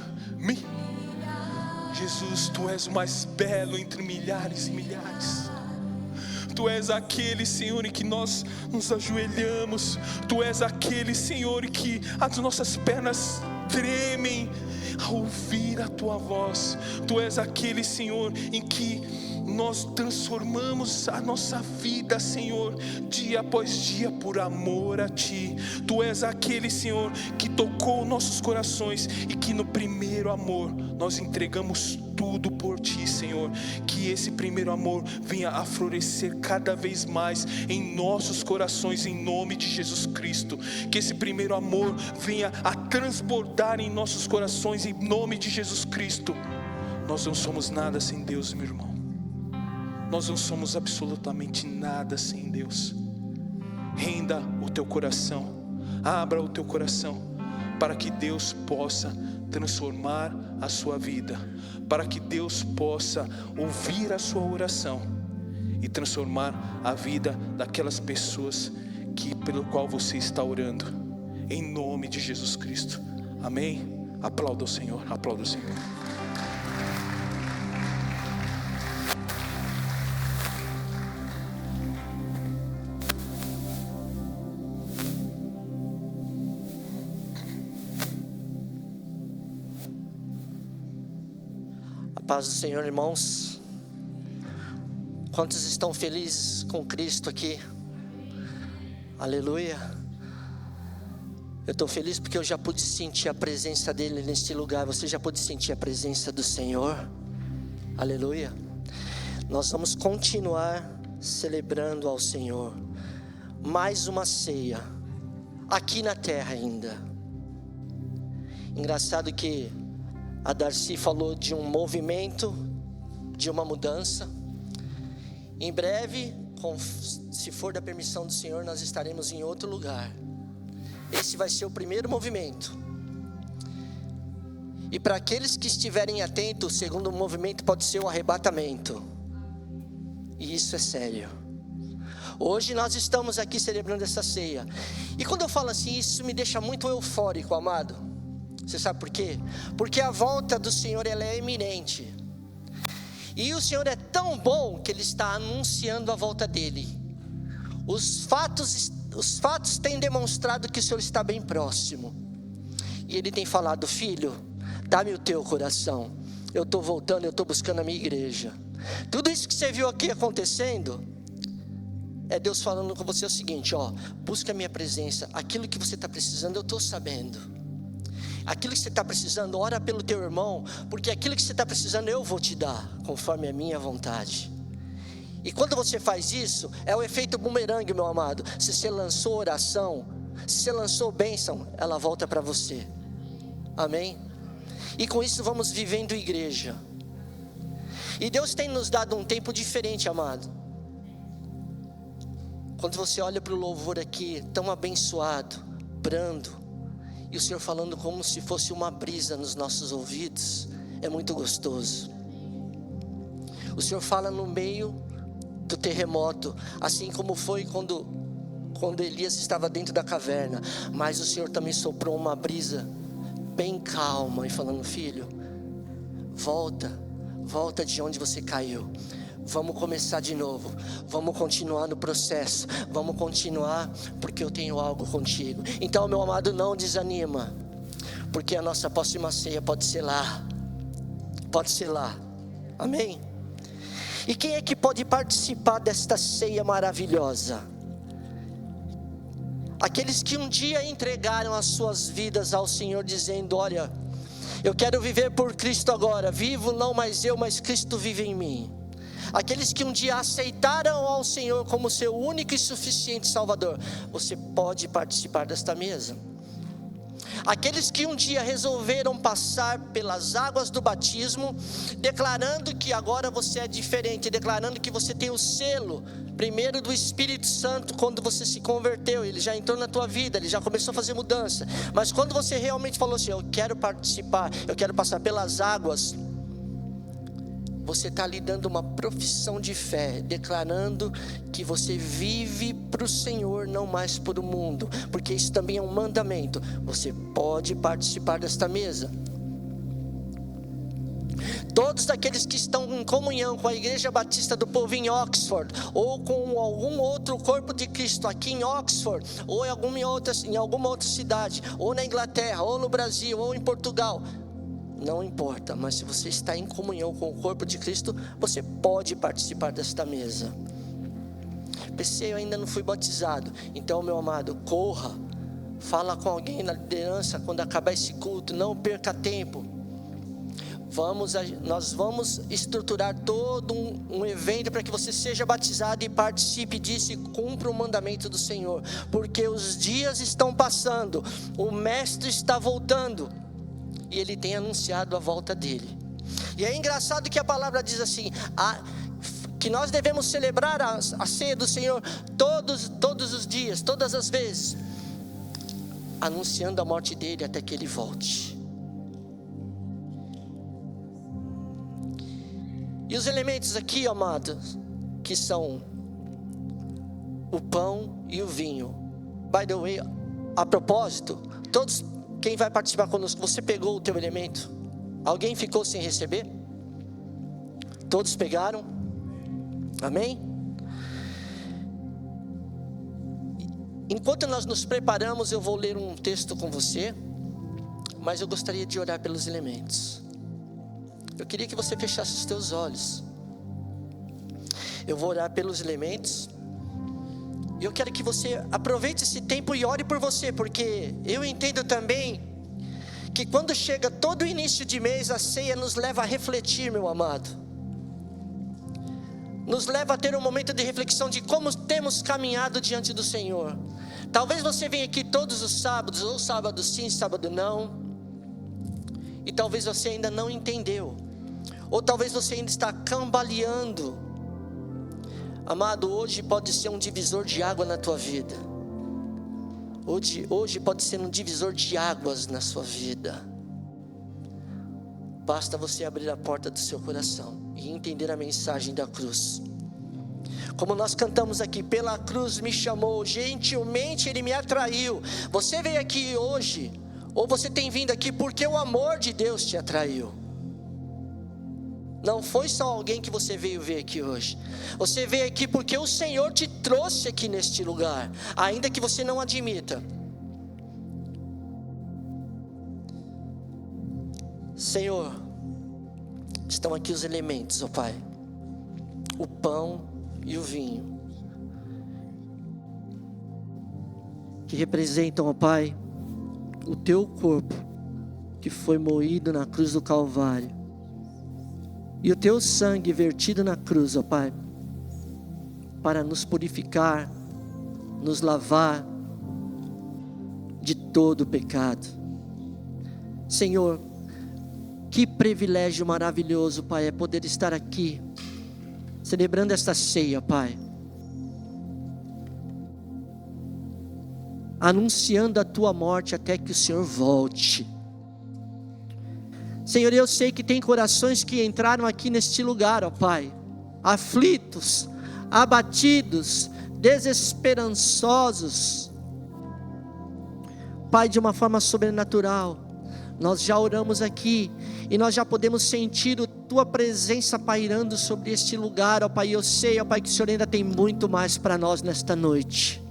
Jesus, tu és o mais belo entre milhares e milhares. Tu és aquele, Senhor, em que nós nos ajoelhamos. Tu és aquele, Senhor, em que as nossas pernas tremem ao ouvir a tua voz. Tu és aquele, Senhor, em que nós transformamos a nossa vida, Senhor, dia após dia, por amor a ti. Tu és aquele, Senhor, que tocou nossos corações e que no primeiro amor nós entregamos tudo por ti, Senhor. Que esse primeiro amor venha a florescer cada vez mais em nossos corações, em nome de Jesus Cristo. Que esse primeiro amor venha a transbordar em nossos corações, em nome de Jesus Cristo. Nós não somos nada sem Deus, meu irmão. Nós não somos absolutamente nada sem Deus. Renda o teu coração, abra o teu coração, para que Deus possa transformar a sua vida, para que Deus possa ouvir a sua oração e transformar a vida daquelas pessoas pelo qual você está orando, em nome de Jesus Cristo. Amém? Aplauda o Senhor, aplauda o Senhor. Paz do Senhor, irmãos. Quantos estão felizes com Cristo aqui? Aleluia. Eu estou feliz porque eu já pude sentir a presença dele neste lugar. Você já pôde sentir a presença do Senhor? Aleluia. Nós vamos continuar celebrando ao Senhor mais uma ceia aqui na terra ainda. Engraçado que a Darcy falou de um movimento, de uma mudança. Em breve, se for da permissão do Senhor, nós estaremos em outro lugar. Esse vai ser o primeiro movimento. E para aqueles que estiverem atentos, o segundo movimento pode ser o arrebatamento. E isso é sério. Hoje nós estamos aqui celebrando essa ceia. E quando eu falo assim, isso me deixa muito eufórico, amado. Você sabe por quê? Porque a volta do Senhor, ela é iminente. E o Senhor é tão bom que Ele está anunciando a volta dEle. Os fatos têm demonstrado que o Senhor está bem próximo. E Ele tem falado: filho, dá-me o teu coração. Eu estou voltando, eu estou buscando a minha igreja. Tudo isso que você viu aqui acontecendo é Deus falando com você o seguinte: busca a minha presença. Aquilo que você está precisando, eu estou sabendo. Aquilo que você está precisando, ora pelo teu irmão, porque aquilo que você está precisando eu vou te dar, conforme a minha vontade. E quando você faz isso, é o efeito bumerangue, meu amado. Se você lançou oração, se você lançou bênção, ela volta para você. Amém? E com isso vamos vivendo igreja. E Deus tem nos dado um tempo diferente, amado. Quando você olha para o louvor aqui, tão abençoado, brando, e o Senhor falando como se fosse uma brisa nos nossos ouvidos, é muito gostoso. O Senhor fala no meio do terremoto, assim como foi quando Elias estava dentro da caverna. Mas o Senhor também soprou uma brisa bem calma e falando: filho, volta de onde você caiu. Vamos começar de novo. Vamos continuar no processo. Vamos continuar, porque eu tenho algo contigo. Então, meu amado, não desanima, porque a nossa próxima ceia pode ser lá. Pode ser lá. Amém? E quem é que pode participar desta ceia maravilhosa? Aqueles que um dia entregaram as suas vidas ao Senhor, dizendo: olha, eu quero viver por Cristo agora. Vivo não mais eu, mas Cristo vive em mim. Aqueles que um dia aceitaram ao Senhor como seu único e suficiente Salvador, você pode participar desta mesa. Aqueles que um dia resolveram passar pelas águas do batismo, declarando que agora você é diferente, declarando que você tem o selo, primeiro do Espírito Santo, quando você se converteu, ele já entrou na tua vida, ele já começou a fazer mudança. Mas quando você realmente falou assim: eu quero participar, eu quero passar pelas águas, você está lhe dando uma profissão de fé, declarando que você vive para o Senhor, não mais para o mundo, porque isso também é um mandamento. Você pode participar desta mesa. Todos aqueles que estão em comunhão com a Igreja Batista do Povo em Oxford, ou com algum outro corpo de Cristo aqui em Oxford, ou em alguma outra cidade, ou na Inglaterra, ou no Brasil, ou em Portugal, não importa, mas se você está em comunhão com o corpo de Cristo, você pode participar desta mesa. PC, eu ainda não fui batizado. Então, meu amado, corra, fala com alguém na liderança quando acabar esse culto, não perca tempo. Nós vamos estruturar todo um evento para que você seja batizado e participe disso e cumpra o mandamento do Senhor, porque os dias estão passando, o Mestre está voltando, e Ele tem anunciado a volta dEle. E é engraçado que a palavra diz assim, que nós devemos celebrar a ceia do Senhor todos os dias, todas as vezes, anunciando a morte dele até que ele volte. E os elementos aqui, amados, que são o pão e o vinho. By the way, a propósito, todos, quem vai participar conosco, você pegou o teu elemento? Alguém ficou sem receber? Todos pegaram? Amém? Enquanto nós nos preparamos, eu vou ler um texto com você, mas eu gostaria de orar pelos elementos. Eu queria que você fechasse os teus olhos. Eu vou orar pelos elementos. E eu quero que você aproveite esse tempo e ore por você, porque eu entendo também que quando chega todo o início de mês, a ceia nos leva a refletir, meu amado. Nos leva a ter um momento de reflexão de como temos caminhado diante do Senhor. Talvez você venha aqui todos os sábados, ou sábado sim, sábado não. E talvez você ainda não entendeu. Ou talvez você ainda está cambaleando. Amado, hoje pode ser um divisor de água na tua vida. Hoje pode ser um divisor de águas na sua vida. Basta você abrir a porta do seu coração e entender a mensagem da cruz. Como nós cantamos aqui, pela cruz me chamou, gentilmente Ele me atraiu. Você veio aqui hoje, ou você tem vindo aqui porque o amor de Deus te atraiu. Não foi só alguém que você veio ver aqui hoje. Você veio aqui porque o Senhor te trouxe aqui neste lugar, ainda que você não admita. Senhor, estão aqui os elementos, ó Pai, o pão e o vinho, que representam, ó Pai, o teu corpo, que foi moído na cruz do Calvário, e o teu sangue vertido na cruz, ó Pai, para nos purificar, nos lavar de todo o pecado. Senhor, que privilégio maravilhoso, Pai, é poder estar aqui, celebrando esta ceia, Pai, anunciando a tua morte até que o Senhor volte. Senhor, eu sei que tem corações que entraram aqui neste lugar, ó Pai, aflitos, abatidos, desesperançosos. Pai, de uma forma sobrenatural, nós já oramos aqui e nós já podemos sentir a tua presença pairando sobre este lugar, ó Pai. Eu sei, ó Pai, que o Senhor ainda tem muito mais para nós nesta noite.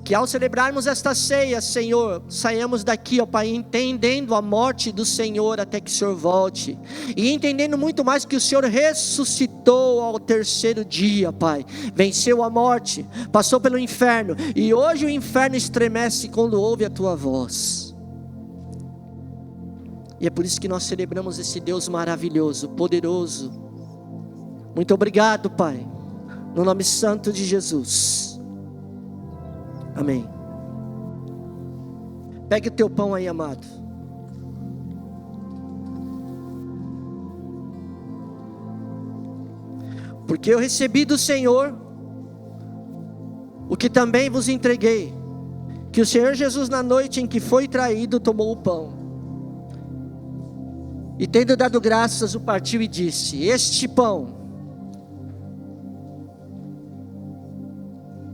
Que ao celebrarmos esta ceia, Senhor, saiamos daqui, ó Pai, entendendo a morte do Senhor até que o Senhor volte. E entendendo muito mais que o Senhor ressuscitou ao terceiro dia, Pai. Venceu a morte, passou pelo inferno. E hoje o inferno estremece quando ouve a tua voz. E é por isso que nós celebramos esse Deus maravilhoso, poderoso. Muito obrigado, Pai. No nome santo de Jesus. Amém. Pegue o teu pão aí, amado. Porque eu recebi do Senhor o que também vos entreguei, que o Senhor Jesus, na noite em que foi traído, tomou o pão, e tendo dado graças, o partiu e disse: este pão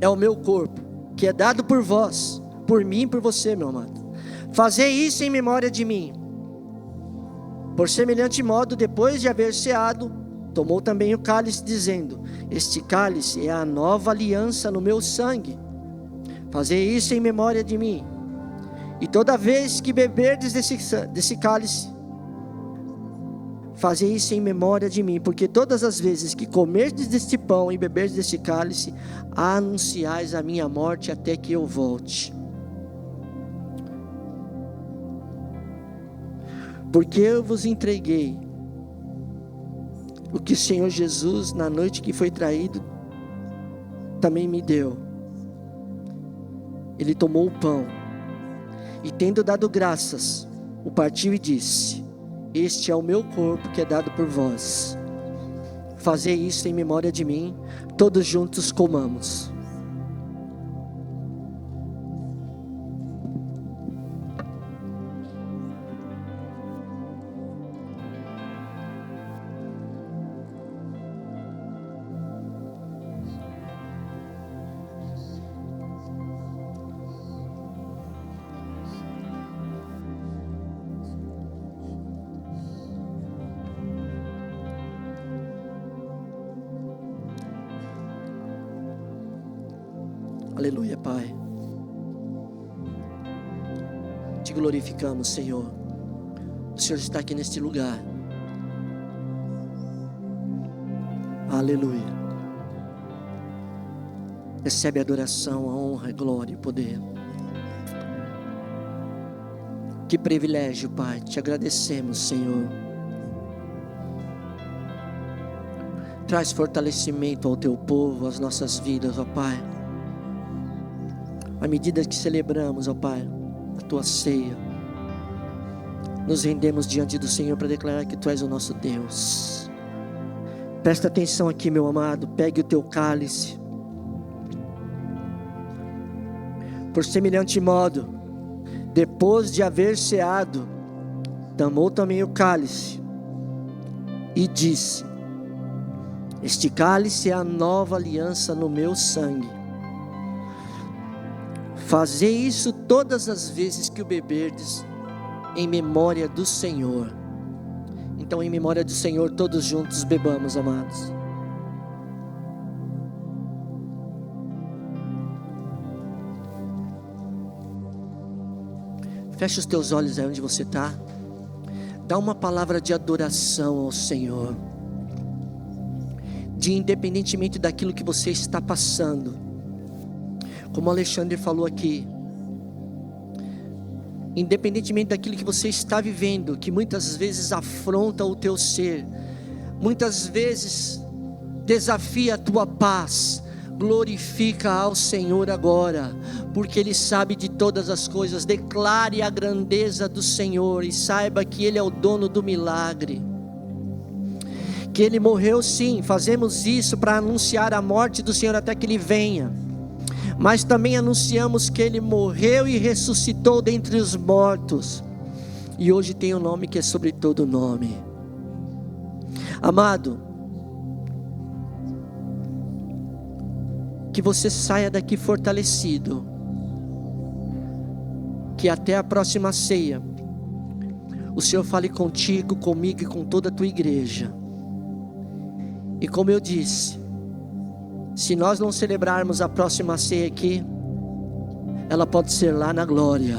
é o meu corpo, que é dado por vós, por mim e por você, meu amado. Fazei isso em memória de mim. Por semelhante modo, depois de haver ceado, tomou também o cálice, dizendo: este cálice é a nova aliança no meu sangue. Fazei isso em memória de mim. E toda vez que beberdes desse cálice, fazei isso em memória de mim, porque todas as vezes que comerdes deste pão e beberdes deste cálice, anunciais a minha morte até que eu volte. Porque eu vos entreguei o que o Senhor Jesus, na noite que foi traído, também me deu. Ele tomou o pão, e tendo dado graças, o partiu e disse: este é o meu corpo que é dado por vós. Fazei isso em memória de mim. Todos juntos comamos. Aleluia, Pai. Te glorificamos, Senhor. O Senhor está aqui neste lugar. Aleluia. Recebe a adoração, a honra, a glória e o poder. Que privilégio, Pai. Te agradecemos, Senhor. Traz fortalecimento ao teu povo, às nossas vidas, ó Pai. À medida que celebramos, ó Pai, a tua ceia, nos rendemos diante do Senhor para declarar que tu és o nosso Deus. Presta atenção aqui, meu amado. Pegue o teu cálice. Por semelhante modo, depois de haver ceado, tomou também o cálice e disse: este cálice é a nova aliança no meu sangue. Fazei isso todas as vezes que o beberdes, em memória do Senhor. Então, em memória do Senhor, todos juntos bebamos, amados. Fecha os teus olhos aí onde você está. Dá uma palavra de adoração ao Senhor. De independentemente daquilo que você está passando. Como o Alexandre falou aqui, independentemente daquilo que você está vivendo, que muitas vezes afronta o teu ser, muitas vezes desafia a tua paz, glorifica ao Senhor agora, porque Ele sabe de todas as coisas. Declare a grandeza do Senhor e saiba que Ele é o dono do milagre, que Ele morreu sim. Fazemos isso para anunciar a morte do Senhor até que Ele venha, mas também anunciamos que Ele morreu e ressuscitou dentre os mortos, e hoje tem um nome que é sobre todo nome. Amado, que você saia daqui fortalecido, que até a próxima ceia o Senhor fale contigo, comigo e com toda a tua igreja. E como eu disse, se nós não celebrarmos a próxima ceia aqui, ela pode ser lá na glória,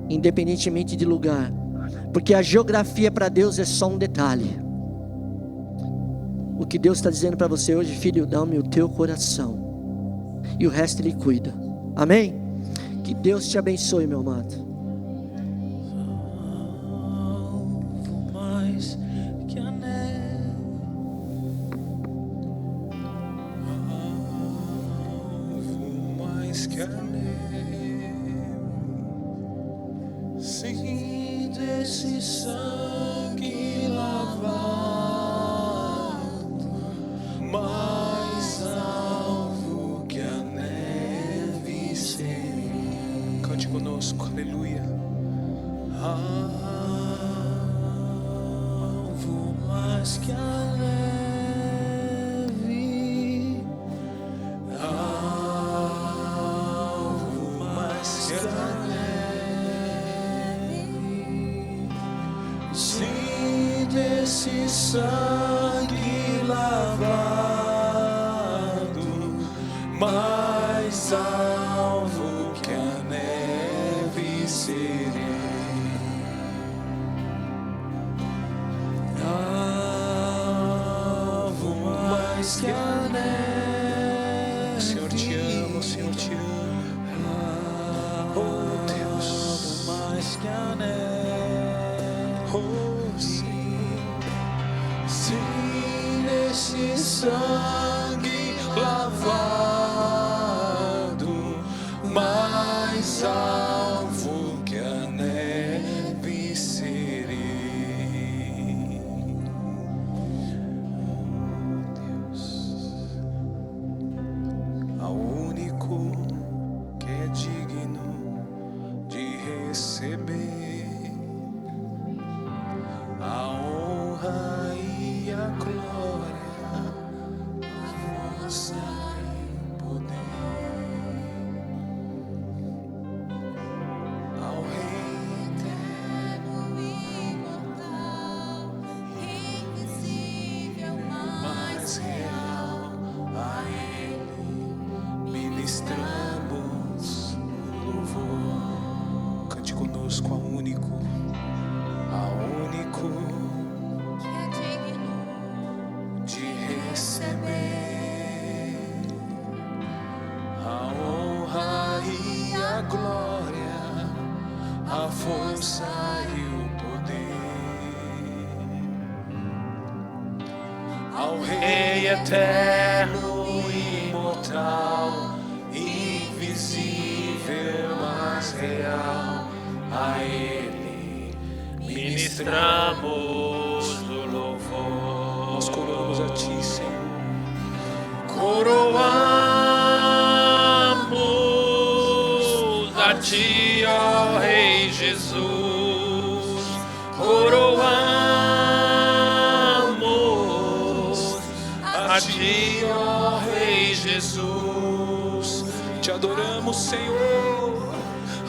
independentemente de lugar, porque a geografia para Deus é só um detalhe. O que Deus está dizendo para você hoje: filho, dá-me o teu coração, e o resto Ele cuida. Amém? Que Deus te abençoe, meu amado. Sim, desse sangue lavado, mais alvo que a neve serei. Cante conosco, aleluia. Alvo mais que a neve, alvo mais que a neve. Se desse sangue lavado, mais alvo que a neve serei. Alvo mais que a neve. O Senhor te ama, o Senhor te ama. Oh Deus, Mais que a neve. oh Senhor. Se nesse sangue lavado, mais alvo que a neve ministramos o louvor. Cante conosco ao único Que é digno de receber a honra e a glória, a força e o poder ao Rei eterno, imortal, invisível, mas real. A Ele ministramos o louvor. Nós coroamos a Ti, Senhor. Coroamos a Ti, ó Rei Jesus. Coroamos a Ti, ó Rei Jesus. Te adoramos, Senhor.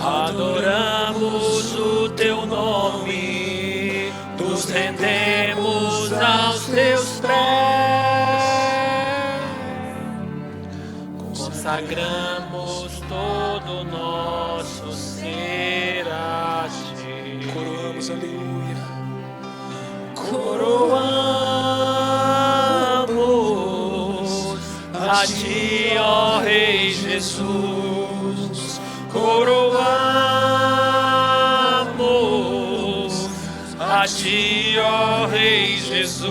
Adoramos o Teu nome, nos rendemos aos Teus pés, consagramos todo o nosso ser a Ti. Coroamos, aleluia. Coroamos a Ti, ó Rei Jesus. Coroamos a Ti, ó Rei Jesus.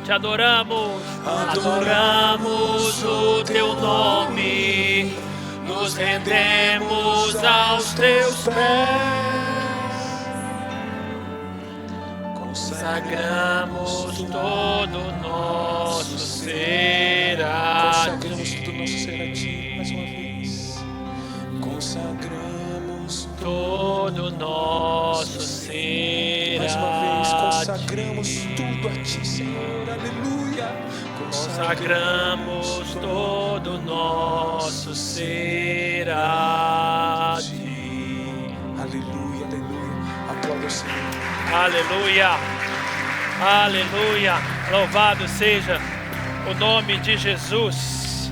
Te adoramos, adoramos o Teu nome, nos rendemos aos Teus pés, consagramos todo o nosso ser a Ti. Mais uma vez. Consagramos todo o nosso ser. Mais uma vez, consagramos tudo a Ti, Senhor. Aleluia. Consagramos todo o nosso ser a Ti. Aleluia, aleluia. Aplauda o Senhor. Aleluia, aleluia, louvado seja o nome de Jesus,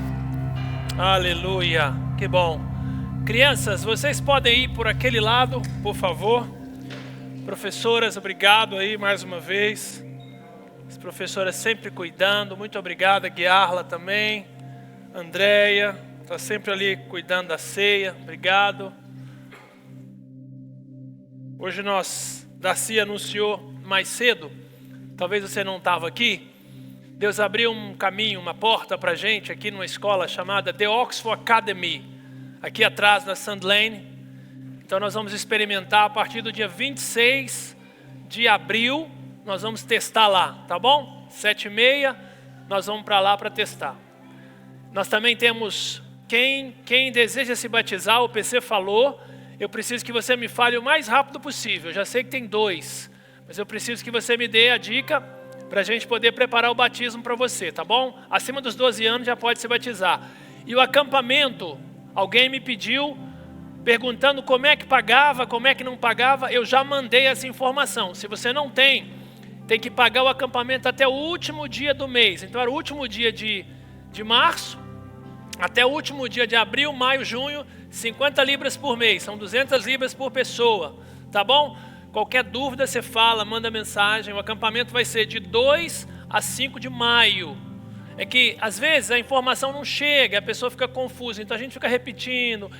aleluia, que bom. Crianças, vocês podem ir por aquele lado, por favor. Professoras, obrigado aí mais uma vez, as professoras sempre cuidando, muito obrigada, Guiarla também, Andréia, está sempre ali cuidando da ceia, obrigado. Hoje Darcy anunciou mais cedo, talvez você não estava aqui, Deus abriu um caminho, uma porta para a gente aqui numa escola chamada The Oxford Academy, aqui atrás na Sand Lane. Então nós vamos experimentar a partir do dia 26 de abril, nós vamos testar lá, tá bom? 7h30, nós vamos para lá para testar. Nós também temos, quem deseja se batizar, o PC falou, eu preciso que você me fale o mais rápido possível. Eu já sei que tem 2, mas eu preciso que você me dê a dica para a gente poder preparar o batismo para você, tá bom? Acima dos 12 anos já pode se batizar. E o acampamento, alguém me pediu, perguntando como é que pagava, como é que não pagava. Eu já mandei essa informação. Se você não tem que pagar o acampamento até o último dia do mês. Então era o último dia de março, até o último dia de abril, maio, junho, 50 libras por mês, são 200 libras por pessoa, tá bom? Qualquer dúvida você fala, manda mensagem. O acampamento vai ser de 2 a 5 de maio. É que às vezes a informação não chega, a pessoa fica confusa, então a gente fica repetindo,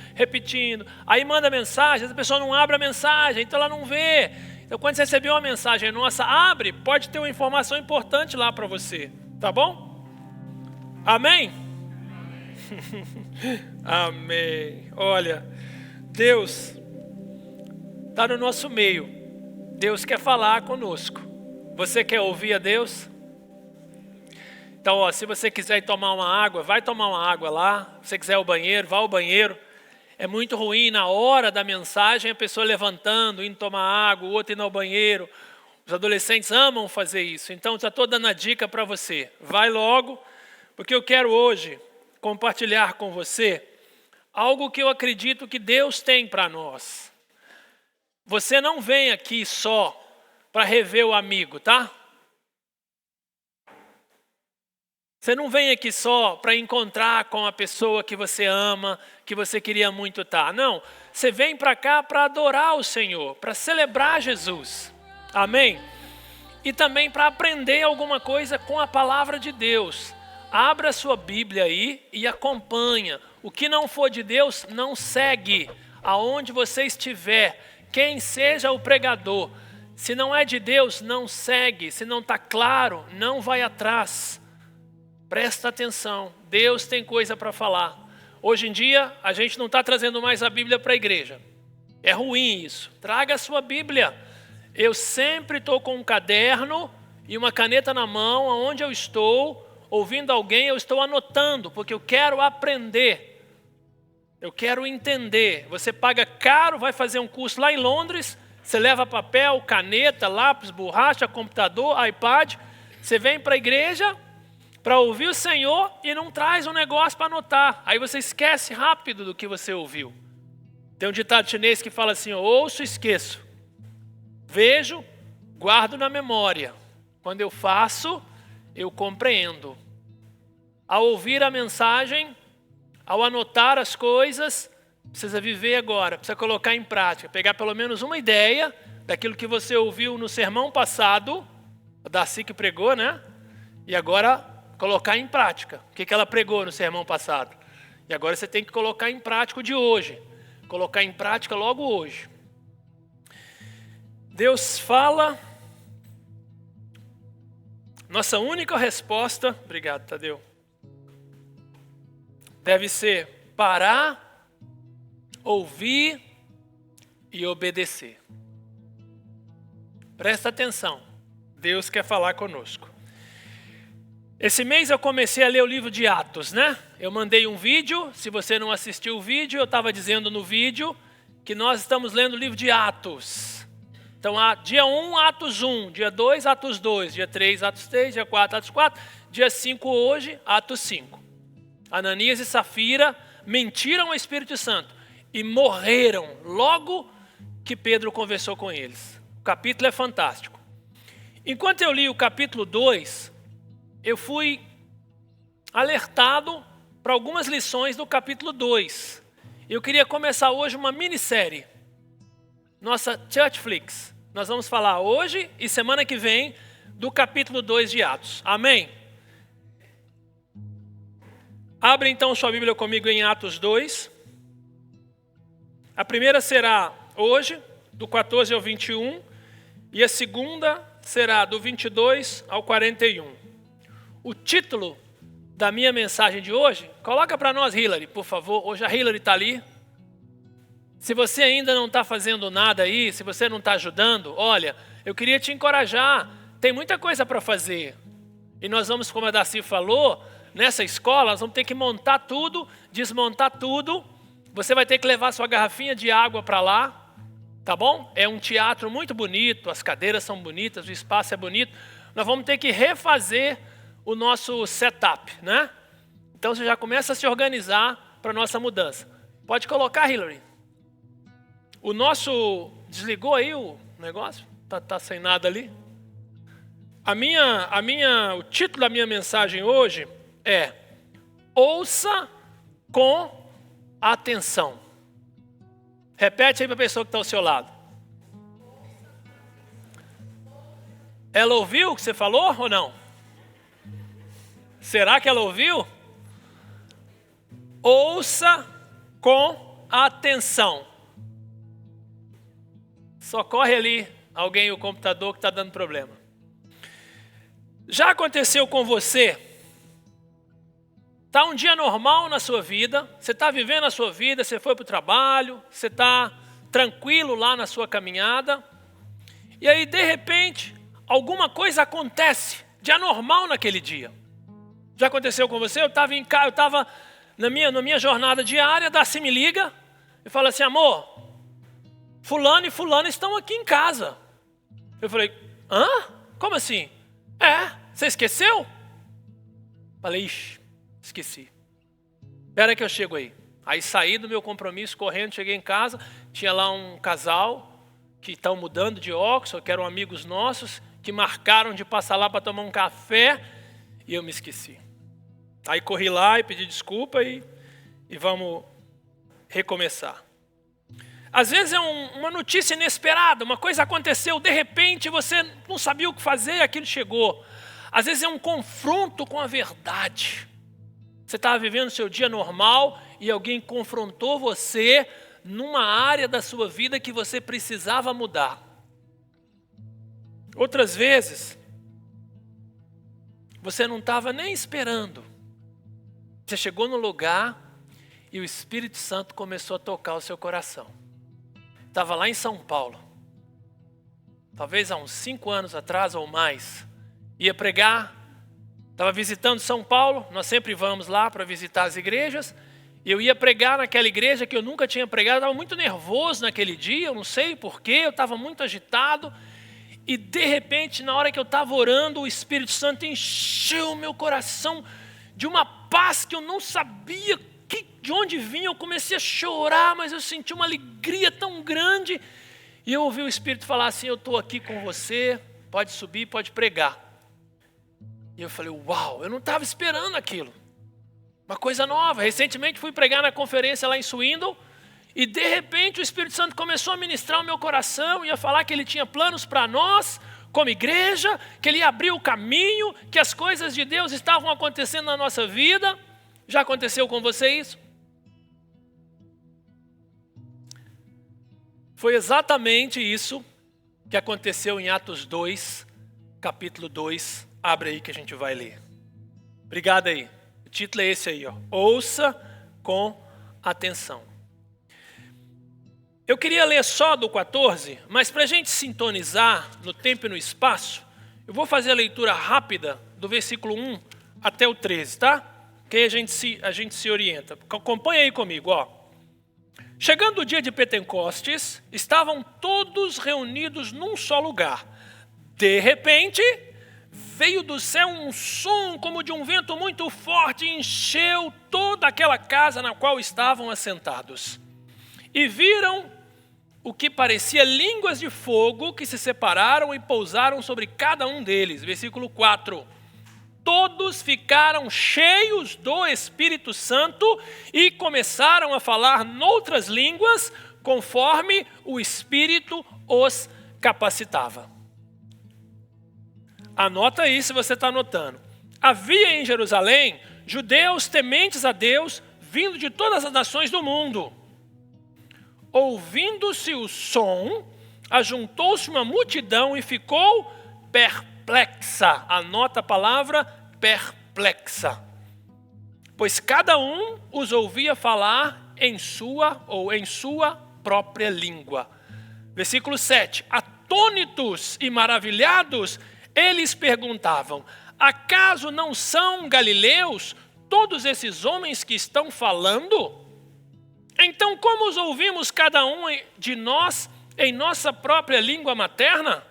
aí manda mensagem, a pessoa não abre a mensagem, então ela não vê. Então quando você receber uma mensagem nossa, abre, pode ter uma informação importante lá para você, tá bom? Amém? Amém. Olha, Deus está no nosso meio. Deus quer falar conosco. Você quer ouvir a Deus? Então, se você quiser ir tomar uma água, vai tomar uma água lá. Se você quiser ir ao banheiro, vá ao banheiro. É muito ruim na hora da mensagem a pessoa levantando, indo tomar água, o outro indo ao banheiro. Os adolescentes amam fazer isso. Então, já estou dando a dica para você. Vai logo, porque eu quero hoje compartilhar com você algo que eu acredito que Deus tem para nós. Você não vem aqui só para rever o amigo, tá? Você não vem aqui só para encontrar com a pessoa que você ama, que você queria muito estar. Não, você vem para cá para adorar o Senhor, para celebrar Jesus. Amém? E também para aprender alguma coisa com a palavra de Deus. Abra a sua Bíblia aí e acompanha. O que não for de Deus, não segue. Aonde você estiver, quem seja o pregador. Se não é de Deus, não segue. Se não está claro, não vai atrás. Presta atenção, Deus tem coisa para falar. Hoje em dia, a gente não está trazendo mais a Bíblia para a igreja. É ruim isso. Traga a sua Bíblia. Eu sempre estou com um caderno e uma caneta na mão, aonde eu estou, ouvindo alguém, eu estou anotando, porque eu quero aprender. Eu quero entender. Você paga caro, vai fazer um curso lá em Londres, você leva papel, caneta, lápis, borracha, computador, iPad, você vem para a igreja para ouvir o Senhor e não traz um negócio para anotar. Aí você esquece rápido do que você ouviu. Tem um ditado chinês que fala assim: ouço e esqueço. Vejo, guardo na memória. Quando eu faço, eu compreendo. Ao ouvir a mensagem, ao anotar as coisas, precisa viver agora, precisa colocar em prática. Pegar pelo menos uma ideia daquilo que você ouviu no sermão passado, a Darcy que pregou, né? E agora colocar em prática. O que ela pregou no sermão passado? E agora você tem que colocar em prática o de hoje. Colocar em prática logo hoje. Deus fala. Nossa única resposta, obrigado, Tadeu, deve ser parar, ouvir e obedecer. Presta atenção. Deus quer falar conosco. Esse mês eu comecei a ler o livro de Atos, né? Eu mandei um vídeo, se você não assistiu o vídeo, eu estava dizendo no vídeo que nós estamos lendo o livro de Atos. Então, dia 1, Atos 1, dia 2, Atos 2, dia 3, Atos 3, dia 4, Atos 4, dia 5 hoje, Atos 5. Ananias e Safira mentiram ao Espírito Santo e morreram logo que Pedro conversou com eles. O capítulo é fantástico. Enquanto eu li o capítulo 2, eu fui alertado para algumas lições do capítulo 2. Eu queria começar hoje uma minissérie, nossa Churchflix. Nós vamos falar hoje e semana que vem do capítulo 2 de Atos. Amém? Abre então sua Bíblia comigo em Atos 2. A primeira será hoje, do 14 ao 21, e a segunda será do 22 ao 41. O título da minha mensagem de hoje, coloca para nós, Hillary, por favor. Hoje a Hillary está ali. Se você ainda não está fazendo nada aí, se você não está ajudando, olha, eu queria te encorajar. Tem muita coisa para fazer. E nós vamos, como a Darcy falou, nessa escola, nós vamos ter que montar tudo, desmontar tudo. Você vai ter que levar sua garrafinha de água para lá, tá bom? É um teatro muito bonito, as cadeiras são bonitas, o espaço é bonito. Nós vamos ter que refazer o nosso setup, né? Então você já começa a se organizar para a nossa mudança. Pode colocar, Hillary. O nosso... Desligou aí o negócio? Tá sem nada ali? O título da minha mensagem hoje é: ouça com atenção. Repete aí para a pessoa que está ao seu lado. Ela ouviu o que você falou ou não? Será que ela ouviu? Ouça com atenção. Socorre ali alguém o computador que está dando problema. Já aconteceu com você? Está um dia normal na sua vida, você está vivendo a sua vida, você foi para o trabalho, você está tranquilo lá na sua caminhada, e aí de repente alguma coisa acontece de anormal naquele dia. Já aconteceu com você? Eu estava na minha jornada diária, Darcy me liga e fala assim: amor, fulano e fulano estão aqui em casa. Eu falei: hã? Como assim? Você esqueceu? Falei: ixi, esqueci. Espera que eu chego aí. Aí saí do meu compromisso correndo, cheguei em casa, tinha lá um casal que estão mudando de Oxford, que eram amigos nossos, que marcaram de passar lá para tomar um café, e eu me esqueci. Aí corri lá e pedi desculpa e vamos recomeçar. Às vezes é uma notícia inesperada, uma coisa aconteceu, de repente você não sabia o que fazer e aquilo chegou. Às vezes é um confronto com a verdade. Você estava vivendo o seu dia normal e alguém confrontou você numa área da sua vida que você precisava mudar. Outras vezes, você não estava nem esperando. Você chegou no lugar e o Espírito Santo começou a tocar o seu coração. Estava lá em São Paulo, talvez há uns 5 anos atrás ou mais. Ia pregar, estava visitando São Paulo, nós sempre vamos lá para visitar as igrejas. E eu ia pregar naquela igreja que eu nunca tinha pregado, eu estava muito nervoso naquele dia, eu não sei porquê, eu estava muito agitado. E de repente, na hora que eu estava orando, o Espírito Santo encheu o meu coração de uma paz que eu não sabia de onde vinha. Eu comecei a chorar, mas eu senti uma alegria tão grande. E eu ouvi o Espírito falar assim: eu estou aqui com você, pode subir, pode pregar. E eu falei: uau, eu não estava esperando aquilo. Uma coisa nova. Recentemente fui pregar na conferência lá em Swindon. E de repente o Espírito Santo começou a ministrar o meu coração. Ia falar que Ele tinha planos para nós, como igreja. Que Ele ia abrir o caminho. Que as coisas de Deus estavam acontecendo na nossa vida. Já aconteceu com você isso? Foi exatamente isso que aconteceu em Atos 2, capítulo 2. Abre aí que a gente vai ler. Obrigado aí. O título é esse aí, ó. Ouça com atenção. Eu queria ler só do 14, mas para a gente sintonizar no tempo e no espaço, eu vou fazer a leitura rápida do versículo 1 até o 13, tá? Que aí a gente se orienta. Acompanha aí comigo, ó. Chegando o dia de Pentecostes, estavam todos reunidos num só lugar. De repente, veio do céu um som como de um vento muito forte e encheu toda aquela casa na qual estavam assentados. E viram o que parecia línguas de fogo que se separaram e pousaram sobre cada um deles. Versículo 4. Todos ficaram cheios do Espírito Santo e começaram a falar noutras línguas, conforme o Espírito os capacitava. Anota aí se você está anotando. Havia em Jerusalém judeus tementes a Deus, vindo de todas as nações do mundo. Ouvindo-se o som, ajuntou-se uma multidão e ficou perplexa. Anota a palavra perplexa. Pois cada um os ouvia falar em sua própria língua. Versículo 7. Atônitos e maravilhados, eles perguntavam: acaso não são galileus todos esses homens que estão falando? Então como os ouvimos cada um de nós em nossa própria língua materna?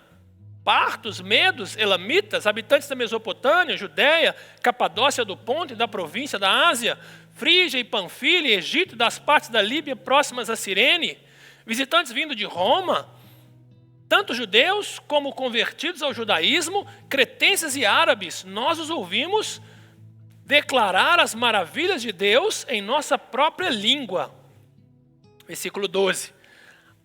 Partos, medos, elamitas, habitantes da Mesopotâmia, Judéia, Capadócia do Ponto e da província da Ásia, Frígia e Panfilha, Egito, das partes da Líbia próximas a Cirene, visitantes vindo de Roma, tanto judeus como convertidos ao judaísmo, cretenses e árabes, nós os ouvimos declarar as maravilhas de Deus em nossa própria língua. Versículo 12.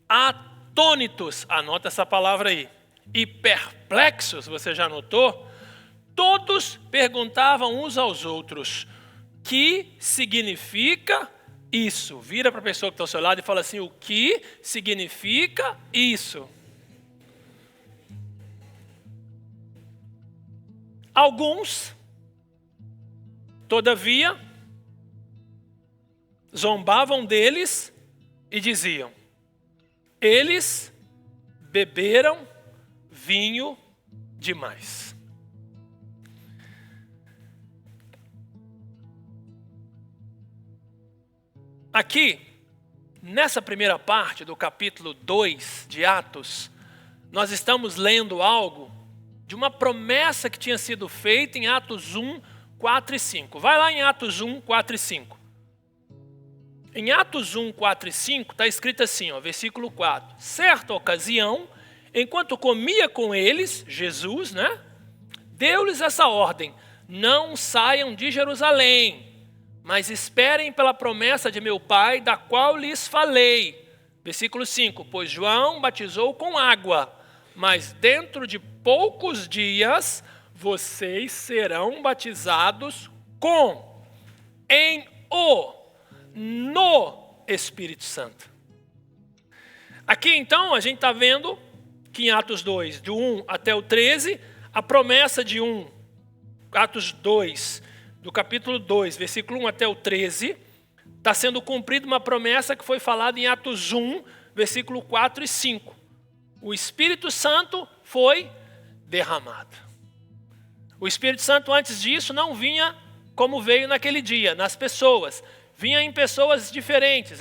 Atônitos, anota essa palavra aí, e perplexos, você já notou? Todos perguntavam uns aos outros: que significa isso? Vira para a pessoa que está ao seu lado e fala assim: o que significa isso? Alguns, todavia, zombavam deles e diziam: eles beberam vinho demais. Aqui, nessa primeira parte do capítulo 2 de Atos, nós estamos lendo algo de uma promessa que tinha sido feita em Atos 1, 4 e 5. Vai lá em Atos 1, 4 e 5. Em Atos 1, 4 e 5 está escrito assim, ó, versículo 4. Certa ocasião, enquanto comia com eles, Jesus, né, deu-lhes essa ordem: não saiam de Jerusalém, mas esperem pela promessa de meu Pai, da qual lhes falei. Versículo 5, pois João batizou com água, mas dentro de poucos dias vocês serão batizados no Espírito Santo. Aqui então a gente está vendo que em Atos 2, do 1 até o 13, a promessa de Atos 2, do capítulo 2, versículo 1 até o 13, está sendo cumprida uma promessa que foi falada em Atos 1, versículo 4 e 5. O Espírito Santo foi derramado. O Espírito Santo antes disso não vinha como veio naquele dia, nas pessoas. Vinha em pessoas diferentes.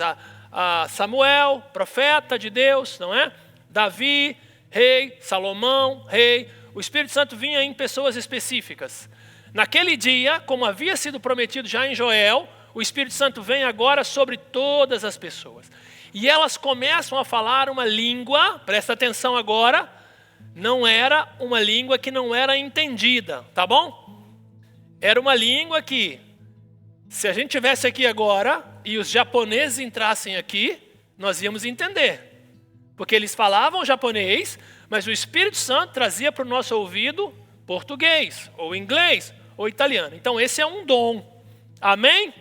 A Samuel, profeta de Deus, não é? Davi, rei. Salomão, rei. O Espírito Santo vinha em pessoas específicas. Naquele dia, como havia sido prometido já em Joel, o Espírito Santo vem agora sobre todas as pessoas. E elas começam a falar uma língua, presta atenção agora, não era uma língua que não era entendida, tá bom? Era uma língua que, se a gente tivesse aqui agora e os japoneses entrassem aqui, nós íamos entender. Porque eles falavam japonês, mas o Espírito Santo trazia para o nosso ouvido português, ou inglês, ou italiano. Então esse é um dom. Amém?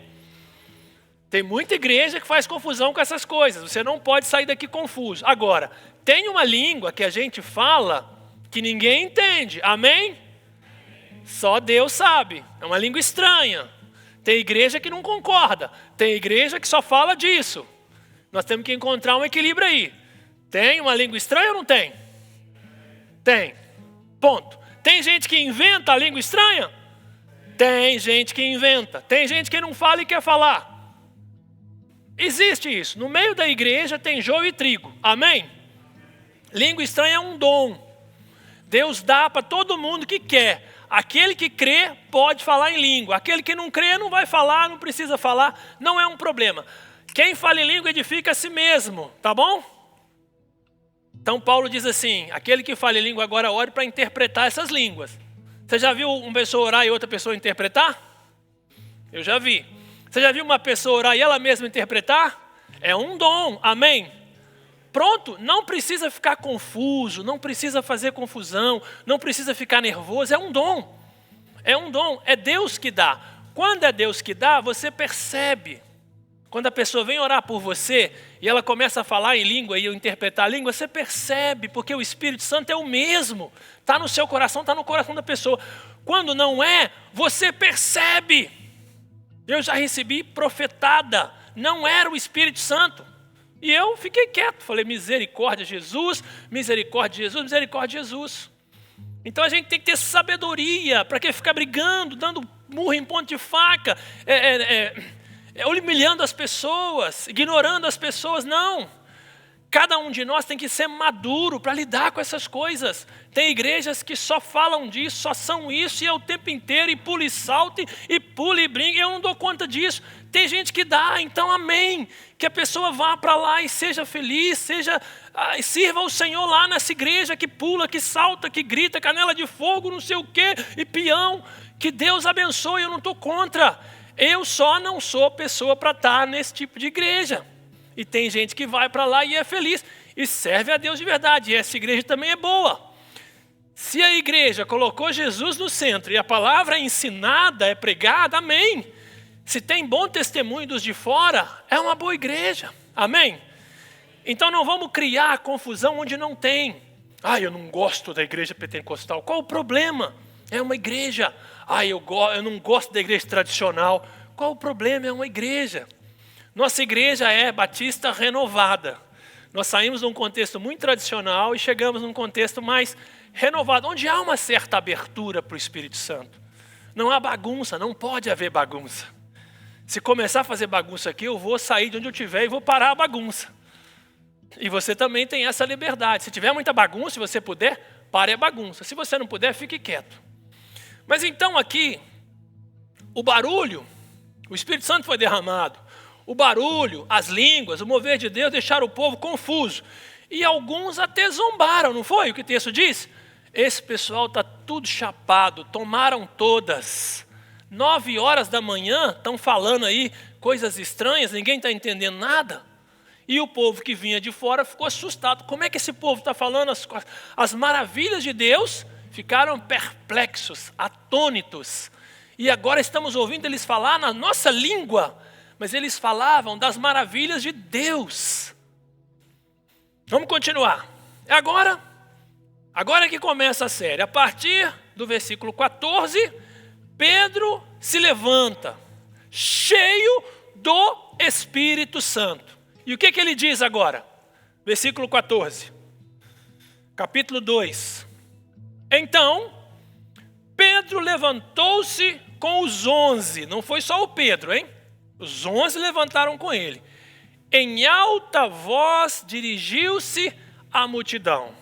Tem muita igreja que faz confusão com essas coisas. Você não pode sair daqui confuso. Agora, tem uma língua que a gente fala que ninguém entende. Amém? Só Deus sabe. É uma língua estranha. Tem igreja que não concorda. Tem igreja que só fala disso. Nós temos que encontrar um equilíbrio aí. Tem uma língua estranha ou não tem? Tem. Ponto. Tem gente que inventa a língua estranha? Tem gente que inventa. Tem gente que não fala e quer falar. Existe isso. No meio da igreja tem joio e trigo. Amém? Língua estranha é um dom. Deus dá para todo mundo que quer. Aquele que crê pode falar em língua. Aquele que não crê não vai falar, não precisa falar. Não é um problema. Quem fala em língua edifica a si mesmo. Tá bom? Então Paulo diz assim, aquele que fala em língua agora ore para interpretar essas línguas. Você já viu uma pessoa orar e outra pessoa interpretar? Eu já vi. Você já viu uma pessoa orar e ela mesma interpretar? É um dom, amém? Pronto, não precisa ficar confuso, não precisa fazer confusão, não precisa ficar nervoso, é um dom. É um dom, é Deus que dá. Quando é Deus que dá, você percebe. Quando a pessoa vem orar por você e ela começa a falar em língua e interpretar a língua, você percebe, porque o Espírito Santo é o mesmo. Está no seu coração, está no coração da pessoa. Quando não é, você percebe. Eu já recebi profetada, não era o Espírito Santo. E eu fiquei quieto, falei misericórdia Jesus, misericórdia Jesus, misericórdia Jesus. Então a gente tem que ter sabedoria, para que ficar brigando, dando murro em ponto de faca, humilhando as pessoas, ignorando as pessoas, não. Cada um de nós tem que ser maduro para lidar com essas coisas. Tem igrejas que só falam disso, só são isso, e é o tempo inteiro, e pula e salta, e pula e brinca. Eu não dou conta disso. Tem gente que dá, então amém. Que a pessoa vá para lá e seja feliz, sirva o Senhor lá nessa igreja que pula, que salta, que grita, canela de fogo, não sei o quê, e peão. Que Deus abençoe, eu não estou contra. Eu só não sou pessoa para estar nesse tipo de igreja. E tem gente que vai para lá e é feliz. E serve a Deus de verdade. E essa igreja também é boa. Se a igreja colocou Jesus no centro e a palavra é ensinada, é pregada, amém. Se tem bom testemunho dos de fora, é uma boa igreja. Amém? Então não vamos criar confusão onde não tem. Eu não gosto da igreja pentecostal. Qual o problema? É uma igreja. Eu não gosto da igreja tradicional. Qual o problema? É uma igreja. Nossa igreja é batista renovada. Nós saímos de um contexto muito tradicional e chegamos num contexto mais renovado, onde há uma certa abertura para o Espírito Santo. Não há bagunça, não pode haver bagunça. Se começar a fazer bagunça aqui, eu vou sair de onde eu estiver e vou parar a bagunça. E você também tem essa liberdade. Se tiver muita bagunça, se você puder, pare a bagunça. Se você não puder, fique quieto. Mas então aqui, o barulho, o Espírito Santo foi derramado. O barulho, as línguas, o mover de Deus deixaram o povo confuso. E alguns até zombaram, não foi o que o texto diz? esse pessoal está tudo chapado, tomaram todas. 9 horas da manhã, estão falando aí coisas estranhas, ninguém está entendendo nada. E o povo que vinha de fora ficou assustado. Como é que esse povo está falando as maravilhas de Deus? Ficaram perplexos, atônitos. E agora estamos ouvindo eles falar na nossa língua, mas eles falavam das maravilhas de Deus. Vamos continuar. Agora que começa a série. A partir do versículo 14, Pedro se levanta, cheio do Espírito Santo. E o que ele diz agora? Versículo 14. Capítulo 2. Então, Pedro levantou-se com os 11. Não foi só o Pedro, hein? Os 11 levantaram com ele. Em alta voz dirigiu-se à multidão.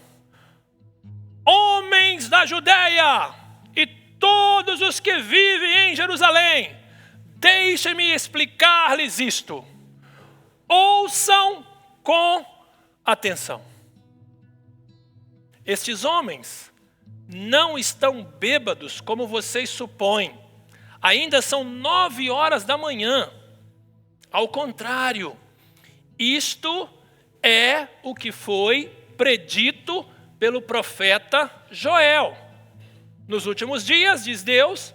Homens da Judeia e todos os que vivem em Jerusalém, deixem-me explicar-lhes isto. Ouçam com atenção. Estes homens não estão bêbados como vocês supõem. Ainda são 9 horas da manhã. Ao contrário, isto é o que foi predito pelo profeta Joel. Nos últimos dias, diz Deus,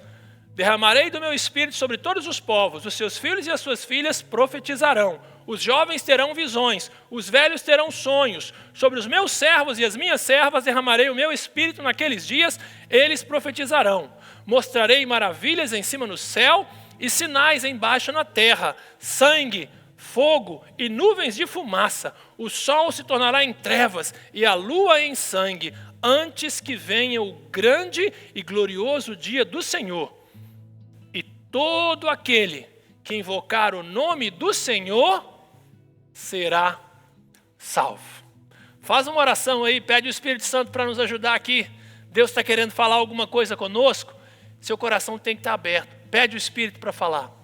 derramarei do meu espírito sobre todos os povos. Os seus filhos e as suas filhas profetizarão. Os jovens terão visões, os velhos terão sonhos. Sobre os meus servos e as minhas servas derramarei o meu espírito naqueles dias, eles profetizarão. Mostrarei maravilhas em cima no céu e sinais embaixo na terra, sangue, fogo e nuvens de fumaça. O sol se tornará em trevas e a lua em sangue, antes que venha o grande e glorioso dia do Senhor. E todo aquele que invocar o nome do Senhor será salvo. Faz uma oração aí, pede o Espírito Santo para nos ajudar aqui. Deus está querendo falar alguma coisa conosco, seu coração tem que estar aberto. Pede o Espírito para falar.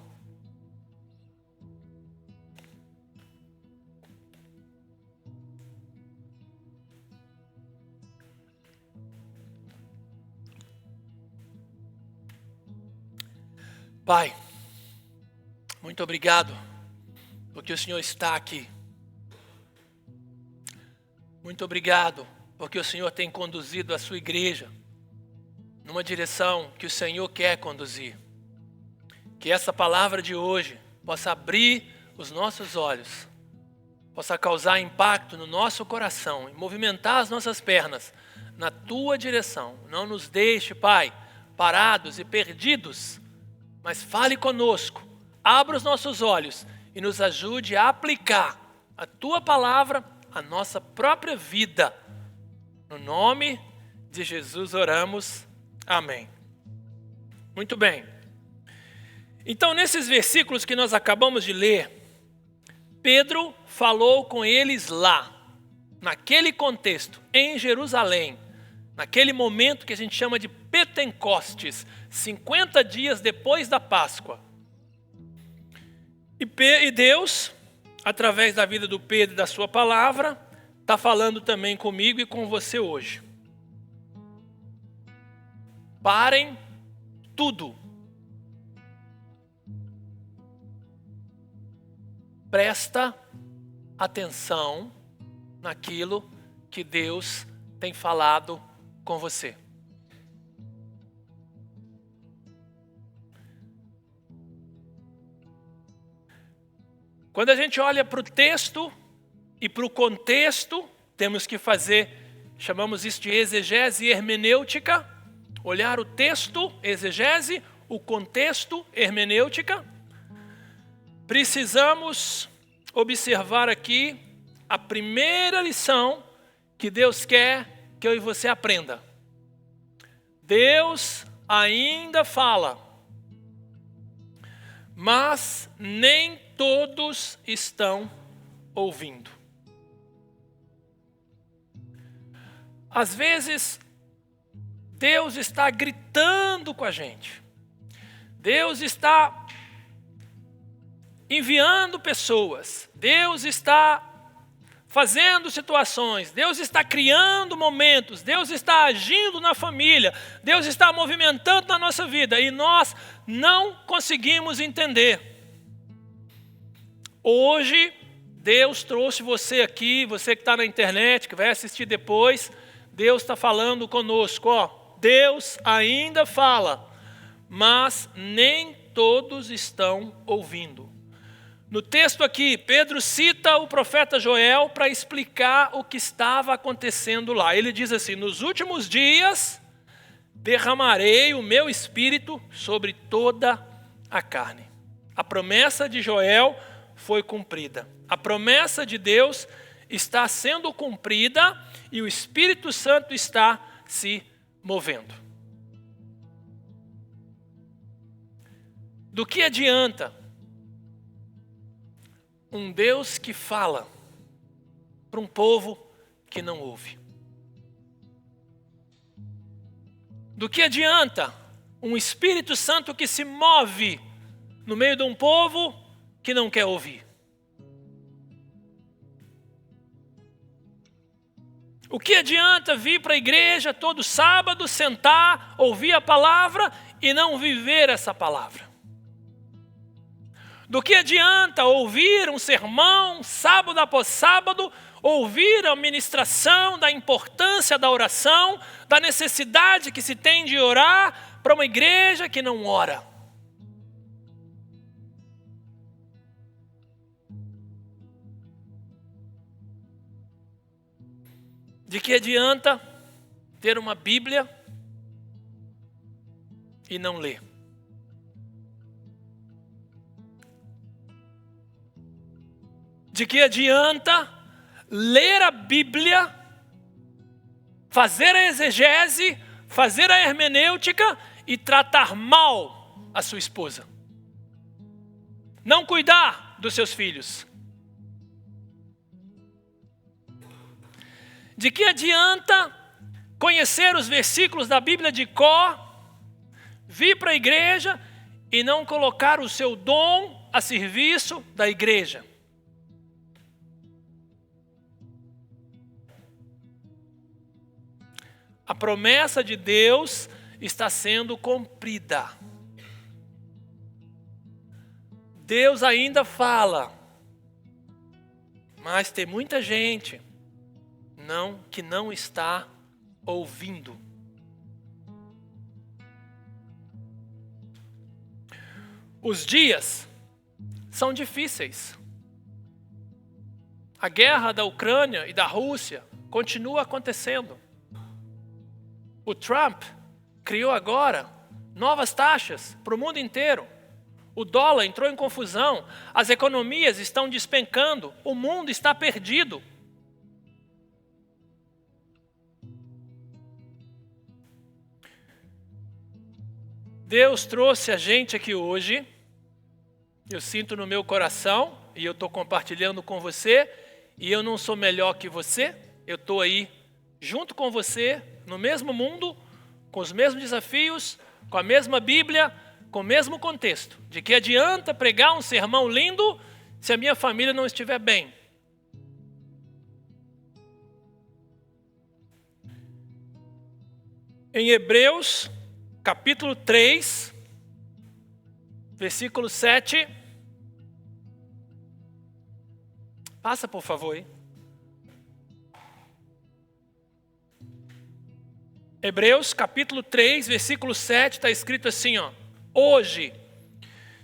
Pai, muito obrigado, porque o Senhor está aqui. Muito obrigado, porque o Senhor tem conduzido a sua igreja numa direção que o Senhor quer conduzir. Que essa palavra de hoje possa abrir os nossos olhos, possa causar impacto no nosso coração e movimentar as nossas pernas na tua direção. Não nos deixe, Pai, parados e perdidos, mas fale conosco, abra os nossos olhos e nos ajude a aplicar a tua palavra à nossa própria vida. No nome de Jesus oramos. Amém. Muito bem. Então, nesses versículos que nós acabamos de ler, Pedro falou com eles lá, naquele contexto, em Jerusalém, naquele momento que a gente chama de Pentecostes, 50 dias depois da Páscoa. E Deus, através da vida do Pedro e da sua palavra, está falando também comigo e com você hoje. Parem tudo. Presta atenção naquilo que Deus tem falado com você. Quando a gente olha para o texto e para o contexto, temos que fazer, chamamos isso de exegese hermenêutica, olhar o texto, exegese, o contexto, hermenêutica. Precisamos observar aqui a primeira lição que Deus quer que eu e você aprenda. Deus ainda fala, mas nem todos estão ouvindo. Às vezes, Deus está gritando com a gente. Deus está enviando pessoas. Deus está fazendo situações, Deus está criando momentos, Deus está agindo na família, Deus está movimentando na nossa vida e nós não conseguimos entender. Hoje, Deus trouxe você aqui, você que está na internet, que vai assistir depois, Deus está falando conosco, ó. Deus ainda fala, mas nem todos estão ouvindo. No texto aqui, Pedro cita o profeta Joel para explicar o que estava acontecendo lá. Ele diz assim: nos últimos dias derramarei o meu espírito sobre toda a carne. A promessa de Joel foi cumprida. A promessa de Deus está sendo cumprida e o Espírito Santo está se movendo. Do que adianta um Deus que fala para um povo que não ouve? Do que adianta um Espírito Santo que se move no meio de um povo que não quer ouvir? O que adianta vir para a igreja todo sábado, sentar, ouvir a palavra e não viver essa palavra? Do que adianta ouvir um sermão, sábado após sábado, ouvir a ministração da importância da oração, da necessidade que se tem de orar para uma igreja que não ora? De que adianta ter uma Bíblia e não ler? De que adianta ler a Bíblia, fazer a exegese, fazer a hermenêutica e tratar mal a sua esposa? Não cuidar dos seus filhos? De que adianta conhecer os versículos da Bíblia de cor, vir para a igreja e não colocar o seu dom a serviço da igreja? A promessa de Deus está sendo cumprida. Deus ainda fala, mas tem muita gente que não está ouvindo. Os dias são difíceis. A guerra da Ucrânia e da Rússia continua acontecendo. O Trump criou agora novas taxas para o mundo inteiro. O dólar entrou em confusão, as economias estão despencando, o mundo está perdido. Deus trouxe a gente aqui hoje, eu sinto no meu coração, e eu estou compartilhando com você, e eu não sou melhor que você, eu estou aí junto com você, no mesmo mundo, com os mesmos desafios, com a mesma Bíblia, com o mesmo contexto. De que adianta pregar um sermão lindo se a minha família não estiver bem? Em Hebreus, capítulo 3, versículo 7. Passa, por favor, hein? Hebreus, capítulo 3, versículo 7, está escrito assim, ó. Hoje,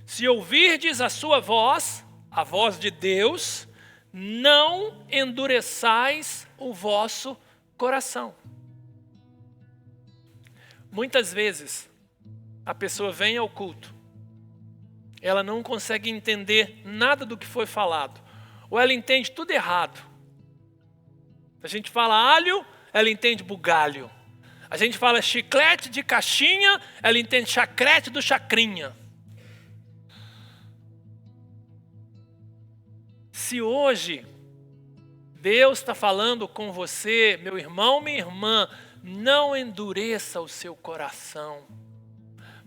se ouvirdes a sua voz, a voz de Deus, não endureçais o vosso coração. Muitas vezes, a pessoa vem ao culto, ela não consegue entender nada do que foi falado, ou ela entende tudo errado. A gente fala alho, ela entende bugalho. A gente fala chiclete de caixinha, ela entende chacrete do chacrinha. Se hoje Deus está falando com você, meu irmão, minha irmã, não endureça o seu coração,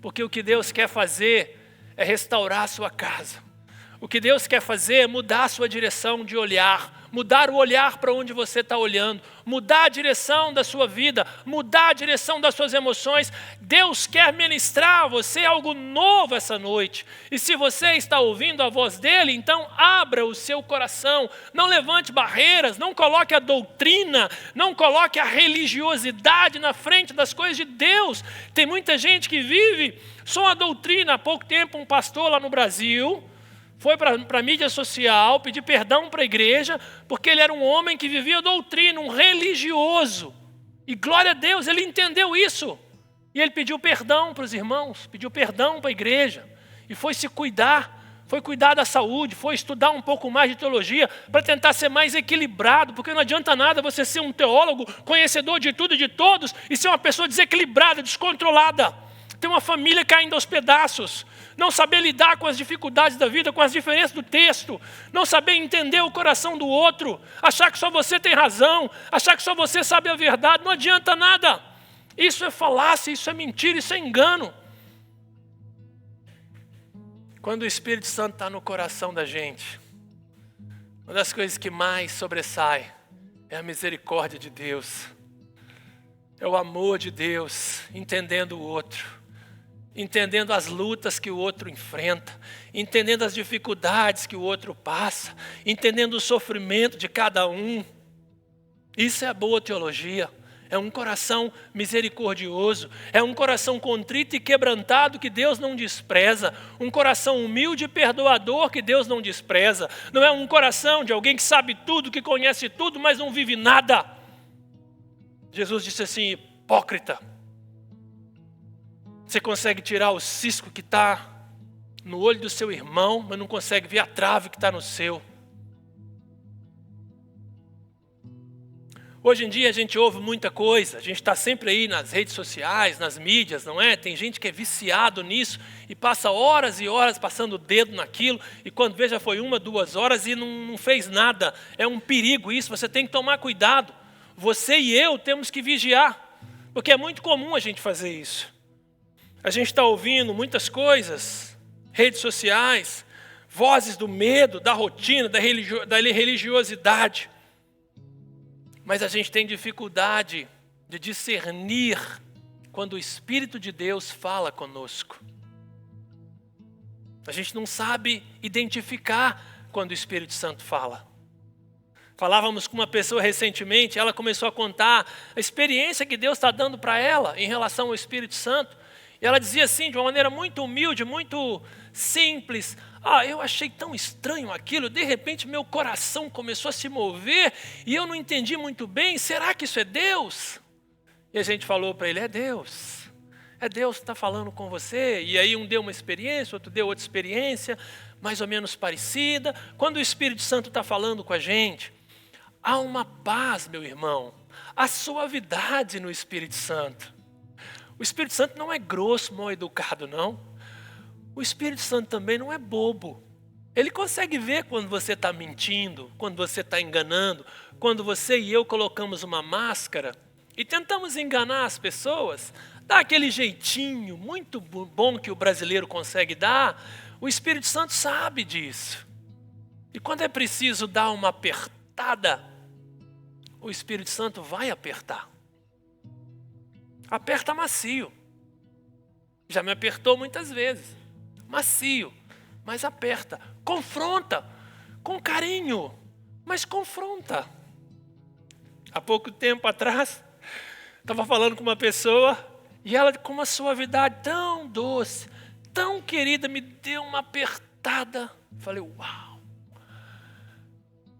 porque o que Deus quer fazer é restaurar a sua casa. O que Deus quer fazer é mudar a sua direção de olhar, mudar o olhar para onde você está olhando, mudar a direção da sua vida, mudar a direção das suas emoções. Deus quer ministrar a você algo novo essa noite. E se você está ouvindo a voz dele, então abra o seu coração, não levante barreiras, não coloque a doutrina, não coloque a religiosidade na frente das coisas de Deus. Tem muita gente que vive só a doutrina. Há pouco tempo um pastor lá no Brasil foi para a mídia social pedir perdão para a igreja, porque ele era um homem que vivia doutrina, um religioso. E glória a Deus, ele entendeu isso. E ele pediu perdão para os irmãos, pediu perdão para a igreja. E foi se cuidar, foi cuidar da saúde, foi estudar um pouco mais de teologia, para tentar ser mais equilibrado, porque não adianta nada você ser um teólogo, conhecedor de tudo e de todos, e ser uma pessoa desequilibrada, descontrolada. Ter uma família caindo aos pedaços, não saber lidar com as dificuldades da vida, com as diferenças do texto, não saber entender o coração do outro, achar que só você tem razão, achar que só você sabe a verdade, não adianta nada. Isso é falácia, isso é mentira, isso é engano. Quando o Espírito Santo está no coração da gente, uma das coisas que mais sobressai é a misericórdia de Deus, é o amor de Deus, entendendo o outro, entendendo as lutas que o outro enfrenta, entendendo as dificuldades que o outro passa, entendendo o sofrimento de cada um. Isso é a boa teologia. É um coração misericordioso, é um coração contrito e quebrantado que Deus não despreza, um coração humilde e perdoador que Deus não despreza. Não é um coração de alguém que sabe tudo, que conhece tudo, mas não vive nada. Jesus disse assim: hipócrita, você consegue tirar o cisco que está no olho do seu irmão, mas não consegue ver a trave que está no seu. Hoje em dia a gente ouve muita coisa, a gente está sempre aí nas redes sociais, nas mídias, não é? Tem gente que é viciado nisso e passa horas e horas passando o dedo naquilo, e quando vê já foi 1, 2 horas e não fez nada. É um perigo isso, você tem que tomar cuidado. Você e eu temos que vigiar, porque é muito comum a gente fazer isso. A gente está ouvindo muitas coisas, redes sociais, vozes do medo, da rotina, da religiosidade. Mas a gente tem dificuldade de discernir quando o Espírito de Deus fala conosco. A gente não sabe identificar quando o Espírito Santo fala. Falávamos com uma pessoa recentemente, ela começou a contar a experiência que Deus está dando para ela em relação ao Espírito Santo. E ela dizia assim, de uma maneira muito humilde, muito simples: eu achei tão estranho aquilo, de repente meu coração começou a se mover e eu não entendi muito bem, será que isso é Deus? E a gente falou para ele: é Deus que está falando com você. E aí um deu uma experiência, outro deu outra experiência, mais ou menos parecida. Quando o Espírito Santo está falando com a gente, há uma paz, meu irmão, há suavidade no Espírito Santo. O Espírito Santo não é grosso, mal educado, não. O Espírito Santo também não é bobo. Ele consegue ver quando você está mentindo, quando você está enganando, quando você e eu colocamos uma máscara e tentamos enganar as pessoas, dá aquele jeitinho muito bom que o brasileiro consegue dar. O Espírito Santo sabe disso. E quando é preciso dar uma apertada, o Espírito Santo vai apertar. Aperta macio. Já me apertou muitas vezes. Macio, mas aperta. Confronta, com carinho, mas confronta. Há pouco tempo atrás, estava falando com uma pessoa e ela, com uma suavidade tão doce, tão querida, me deu uma apertada. Falei: uau.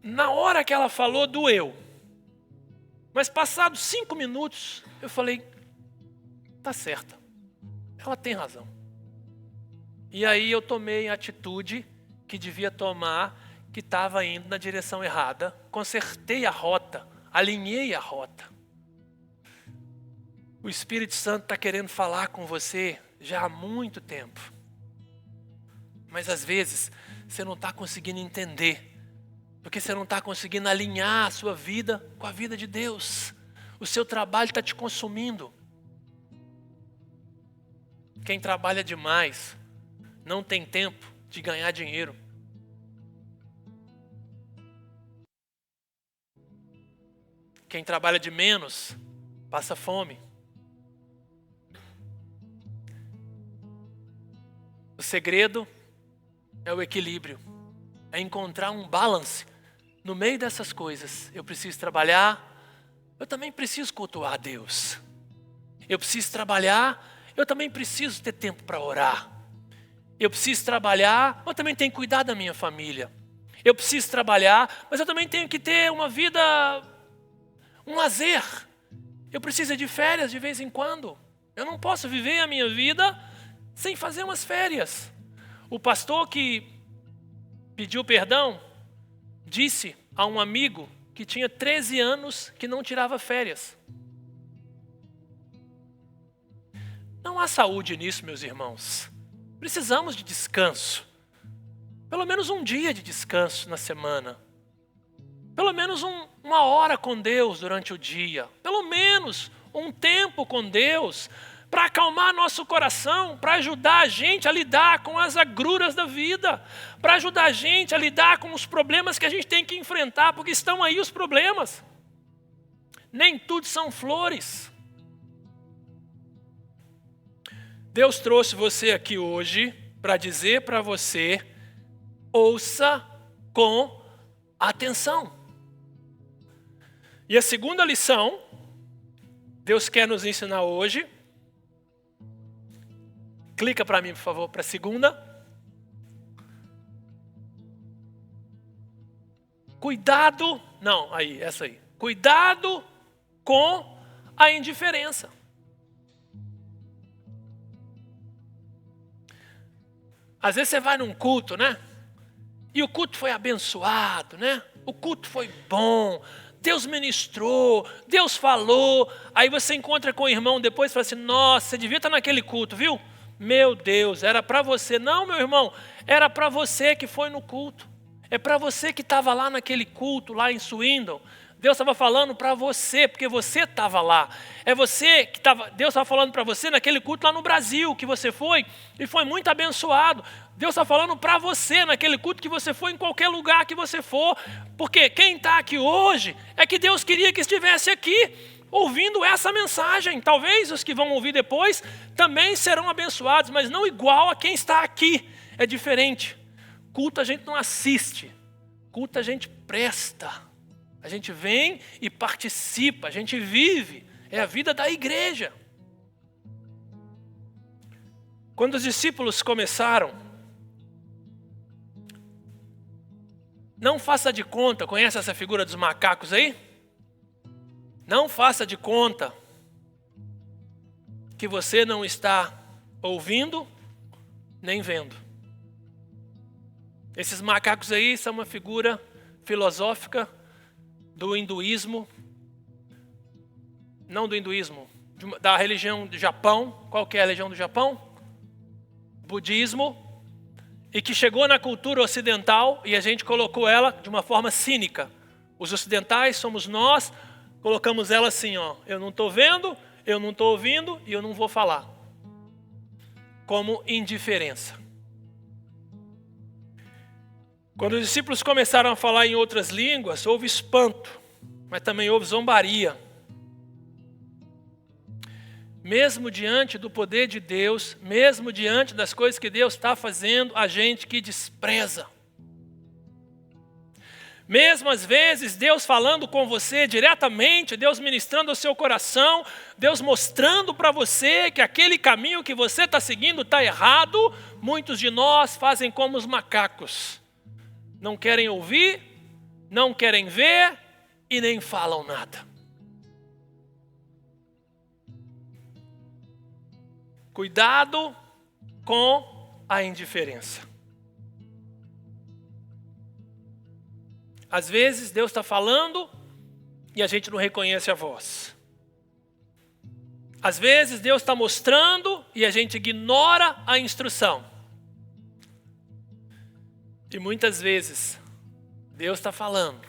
Na hora que ela falou, doeu. Mas passados 5 minutos, eu falei: está certa, ela tem razão. E aí eu tomei a atitude que devia tomar, que estava indo na direção errada, consertei a rota, alinhei a rota. O Espírito Santo está querendo falar com você já há muito tempo. Mas às vezes você não está conseguindo entender, porque você não está conseguindo alinhar a sua vida com a vida de Deus. O seu trabalho está te consumindo. Quem trabalha demais não tem tempo de ganhar dinheiro. Quem trabalha de menos, passa fome. O segredo é o equilíbrio. É encontrar um balance. No meio dessas coisas, eu preciso trabalhar, eu também preciso cultuar a Deus. Eu preciso trabalhar, eu também preciso ter tempo para orar. Eu preciso trabalhar, eu também tenho que cuidar da minha família. Eu preciso trabalhar, mas eu também tenho que ter uma vida, um lazer. Eu preciso de férias de vez em quando. Eu não posso viver a minha vida sem fazer umas férias. O pastor que pediu perdão disse a um amigo que tinha 13 anos que não tirava férias. Não há saúde nisso, meus irmãos. Precisamos de descanso. Pelo menos um dia de descanso na semana. Pelo menos uma hora com Deus durante o dia. Pelo menos um tempo com Deus para acalmar nosso coração, para ajudar a gente a lidar com as agruras da vida, para ajudar a gente a lidar com os problemas que a gente tem que enfrentar, porque estão aí os problemas. Nem tudo são flores. Deus trouxe você aqui hoje para dizer para você: ouça com atenção. E a segunda lição, Deus quer nos ensinar hoje. Clica para mim, por favor, para a segunda. Cuidado, não, aí, essa aí. Cuidado com a indiferença. Às vezes você vai num culto, né? E o culto foi abençoado, né? O culto foi bom. Deus ministrou, Deus falou. Aí você encontra com o irmão depois e fala assim: nossa, você devia estar naquele culto, viu? Meu Deus, era para você. Não, meu irmão, era para você que foi no culto. É para você que estava lá naquele culto, lá em Swindon. Deus estava falando para você, porque você estava lá. É você que estava. Deus estava falando para você naquele culto lá no Brasil, que você foi e foi muito abençoado. Deus está falando para você naquele culto que você foi, em qualquer lugar que você for. Porque quem está aqui hoje é que Deus queria que estivesse aqui, ouvindo essa mensagem. Talvez os que vão ouvir depois também serão abençoados, mas não igual a quem está aqui. É diferente. Culto a gente não assiste. Culto a gente presta. A gente vem e participa. A gente vive. É a vida da igreja. Quando os discípulos começaram, não faça de conta, conhece essa figura dos macacos aí? Não faça de conta que você não está ouvindo nem vendo. Esses macacos aí são uma figura filosófica do hinduísmo, não do hinduísmo, da religião do Japão. Qual que é a religião do Japão? Budismo. E que chegou na cultura ocidental e a gente colocou ela de uma forma cínica. Os ocidentais somos nós, colocamos ela assim, ó: eu não estou vendo, eu não estou ouvindo e eu não vou falar. Como indiferença. Quando os discípulos começaram a falar em outras línguas, houve espanto, mas também houve zombaria. Mesmo diante do poder de Deus, mesmo diante das coisas que Deus está fazendo, a gente que despreza. Mesmo às vezes Deus falando com você diretamente, Deus ministrando ao seu coração, Deus mostrando para você que aquele caminho que você está seguindo está errado, muitos de nós fazem como os macacos. Não querem ouvir, não querem ver e nem falam nada. Cuidado com a indiferença. Às vezes Deus está falando e a gente não reconhece a voz. Às vezes Deus está mostrando e a gente ignora a instrução. E muitas vezes Deus está falando,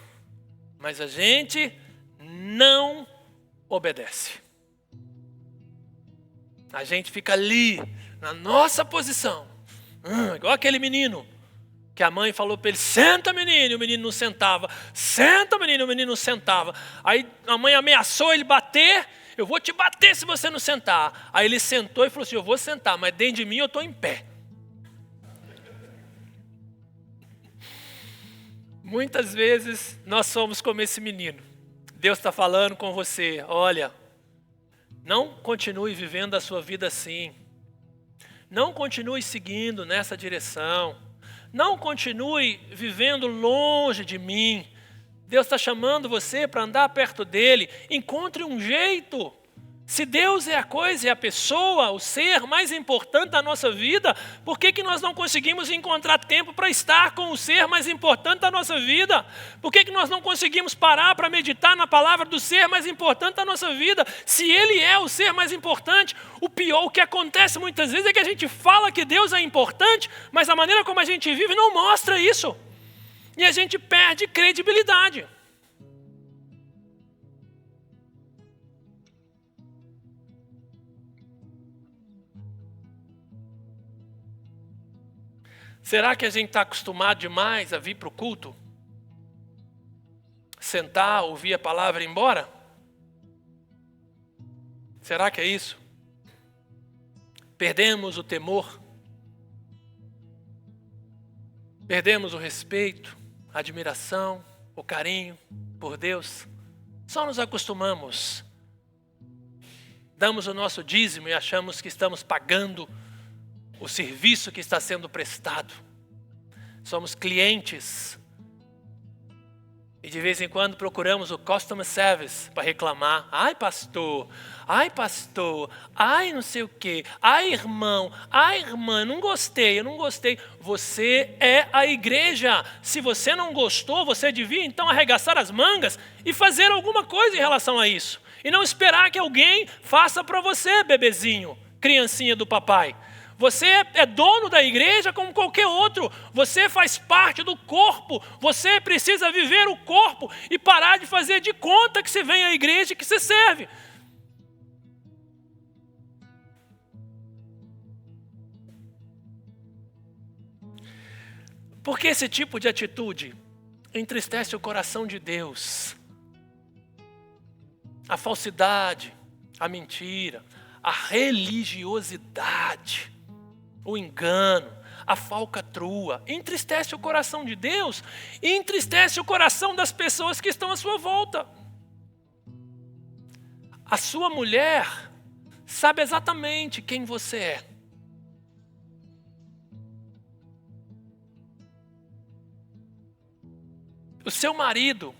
mas a gente não obedece. A gente fica ali, na nossa posição, igual aquele menino Que a mãe falou para ele, senta menino, e o menino não sentava. Senta menino, o menino não sentava. Aí a mãe ameaçou ele bater, eu vou te bater se você não sentar. Aí ele sentou e falou assim, eu vou sentar, mas dentro de mim eu estou em pé. Muitas vezes nós somos como esse menino. Deus está falando com você, olha, não continue vivendo a sua vida assim. Não continue seguindo nessa direção. Não continue vivendo longe de mim. Deus está chamando você para andar perto dele. Encontre um jeito. Se Deus é a coisa, é a pessoa, o ser mais importante da nossa vida, por que nós não conseguimos encontrar tempo para estar com o ser mais importante da nossa vida? Por que nós não conseguimos parar para meditar na palavra do ser mais importante da nossa vida? Se ele é o ser mais importante, o que acontece muitas vezes é que a gente fala que Deus é importante, mas a maneira como a gente vive não mostra isso. E a gente perde credibilidade. Será que a gente está acostumado demais a vir para o culto? Sentar, ouvir a palavra e ir embora? Será que é isso? Perdemos o temor? Perdemos o respeito, a admiração, o carinho por Deus? Só nos acostumamos. Damos o nosso dízimo e achamos que estamos pagando o serviço que está sendo prestado. Somos clientes. E de vez em quando procuramos o customer service para reclamar. Ai pastor, ai não sei o quê, ai irmão, ai irmã, eu não gostei. Você é a igreja. Se você não gostou, você devia então arregaçar as mangas e fazer alguma coisa em relação a isso. E não esperar que alguém faça para você, bebezinho, criancinha do papai. Você é dono da igreja como qualquer outro. Você faz parte do corpo. Você precisa viver o corpo e parar de fazer de conta que você vem à igreja e que você serve. Porque esse tipo de atitude entristece o coração de Deus. A falsidade, a mentira, a religiosidade, o engano, a falcatrua, entristece o coração de Deus e entristece o coração das pessoas que estão à sua volta. A sua mulher sabe exatamente quem você é. O seu marido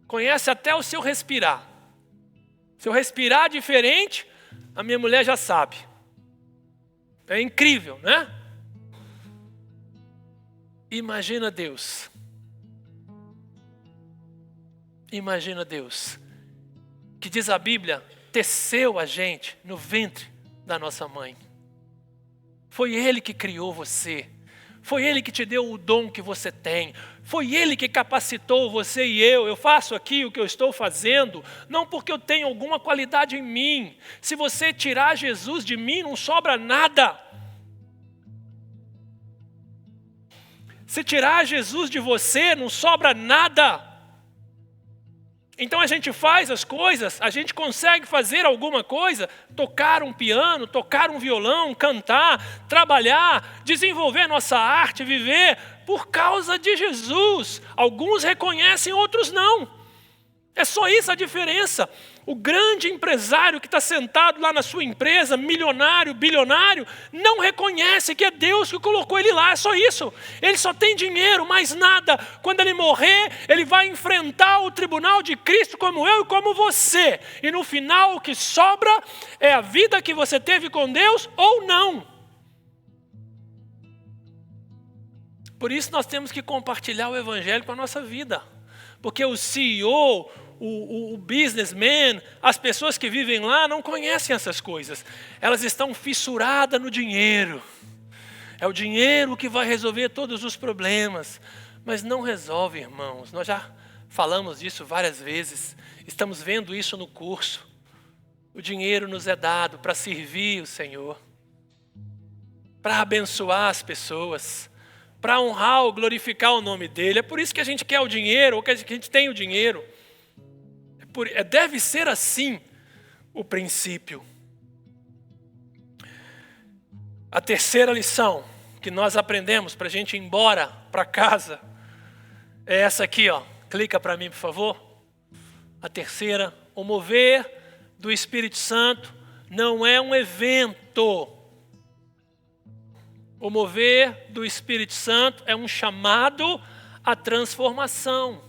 conhece até o seu respirar. Se eu respirar diferente, a minha mulher já sabe. É incrível, né? Imagina Deus. Imagina Deus, que diz a Bíblia, teceu a gente no ventre da nossa mãe. Foi Ele que criou você. Foi Ele que te deu o dom que você tem. Foi Ele que capacitou você e eu. Eu faço aqui o que eu estou fazendo, não porque eu tenho alguma qualidade em mim. Se você tirar Jesus de mim, não sobra nada. Se tirar Jesus de você, não sobra nada. Então a gente faz as coisas, a gente consegue fazer alguma coisa, tocar um piano, tocar um violão, cantar, trabalhar, desenvolver nossa arte, viver por causa de Jesus. Alguns reconhecem, outros não. É só isso a diferença. O grande empresário que está sentado lá na sua empresa, milionário, bilionário, não reconhece que é Deus que colocou ele lá, é só isso. Ele só tem dinheiro, mais nada. Quando ele morrer, ele vai enfrentar o tribunal de Cristo como eu e como você. E no final o que sobra é a vida que você teve com Deus ou não. Por isso nós temos que compartilhar o evangelho com a nossa vida. Porque o CEO, o businessman, as pessoas que vivem lá não conhecem essas coisas. Elas estão fissuradas no dinheiro. É o dinheiro que vai resolver todos os problemas. Mas não resolve, irmãos. Nós já falamos disso várias vezes. Estamos vendo isso no curso. O dinheiro nos é dado para servir o Senhor, para abençoar as pessoas, para honrar ou glorificar o nome dele. É por isso que a gente quer o dinheiro, ou que a gente tem o dinheiro. Deve ser assim o princípio. A terceira lição que nós aprendemos para a gente ir embora para casa é essa aqui, ó. Clica para mim, por favor. A terceira, o mover do Espírito Santo não é um evento. O mover do Espírito Santo é um chamado à transformação.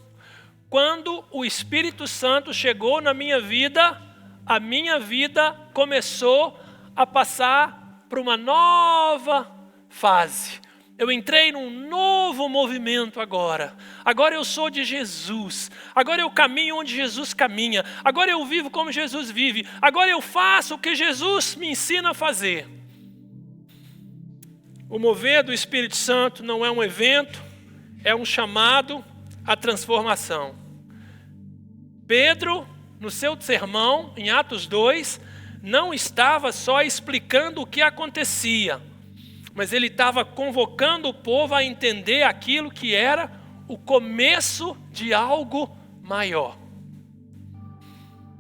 Quando o Espírito Santo chegou na minha vida, a minha vida começou a passar por uma nova fase. Eu entrei num novo movimento agora. Agora eu sou de Jesus. Agora eu caminho onde Jesus caminha. Agora eu vivo como Jesus vive. Agora eu faço o que Jesus me ensina a fazer. O mover do Espírito Santo não é um evento, é um chamado à transformação. Pedro, no seu sermão, em Atos 2, não estava só explicando o que acontecia, mas ele estava convocando o povo a entender aquilo que era o começo de algo maior.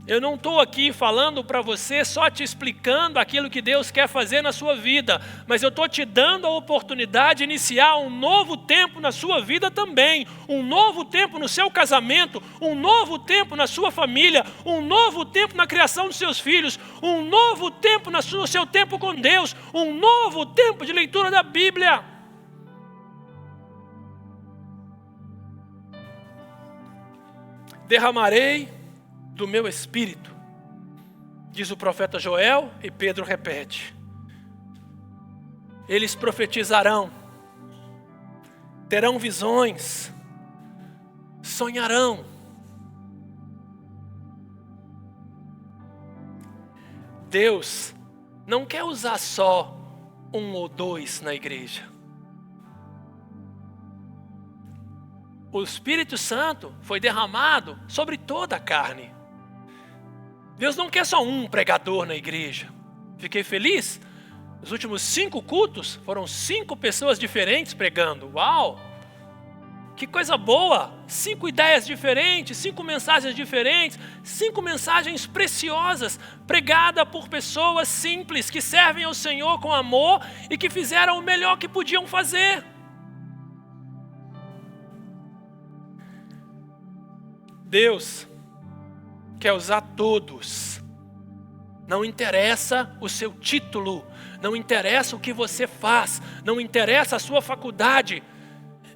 Eu não estou aqui falando para você, só te explicando aquilo que Deus quer fazer na sua vida, mas eu estou te dando a oportunidade de iniciar um novo tempo na sua vida também, um novo tempo no seu casamento, um novo tempo na sua família, um novo tempo na criação dos seus filhos, um novo tempo no seu tempo com Deus, um novo tempo de leitura da Bíblia. Derramarei do meu espírito, diz o profeta Joel, e Pedro repete. Eles profetizarão, terão visões, sonharão. Deus não quer usar só um ou dois na igreja. O Espírito Santo foi derramado sobre toda a carne. Deus não quer só um pregador na igreja. Fiquei feliz. Nos últimos 5 cultos, foram 5 pessoas diferentes pregando. Uau! Que coisa boa! 5 ideias diferentes, 5 mensagens diferentes, 5 mensagens preciosas, pregadas por pessoas simples, que servem ao Senhor com amor e que fizeram o melhor que podiam fazer. Deus quer usar todos. Não interessa o seu título, não interessa o que você faz, não interessa a sua faculdade.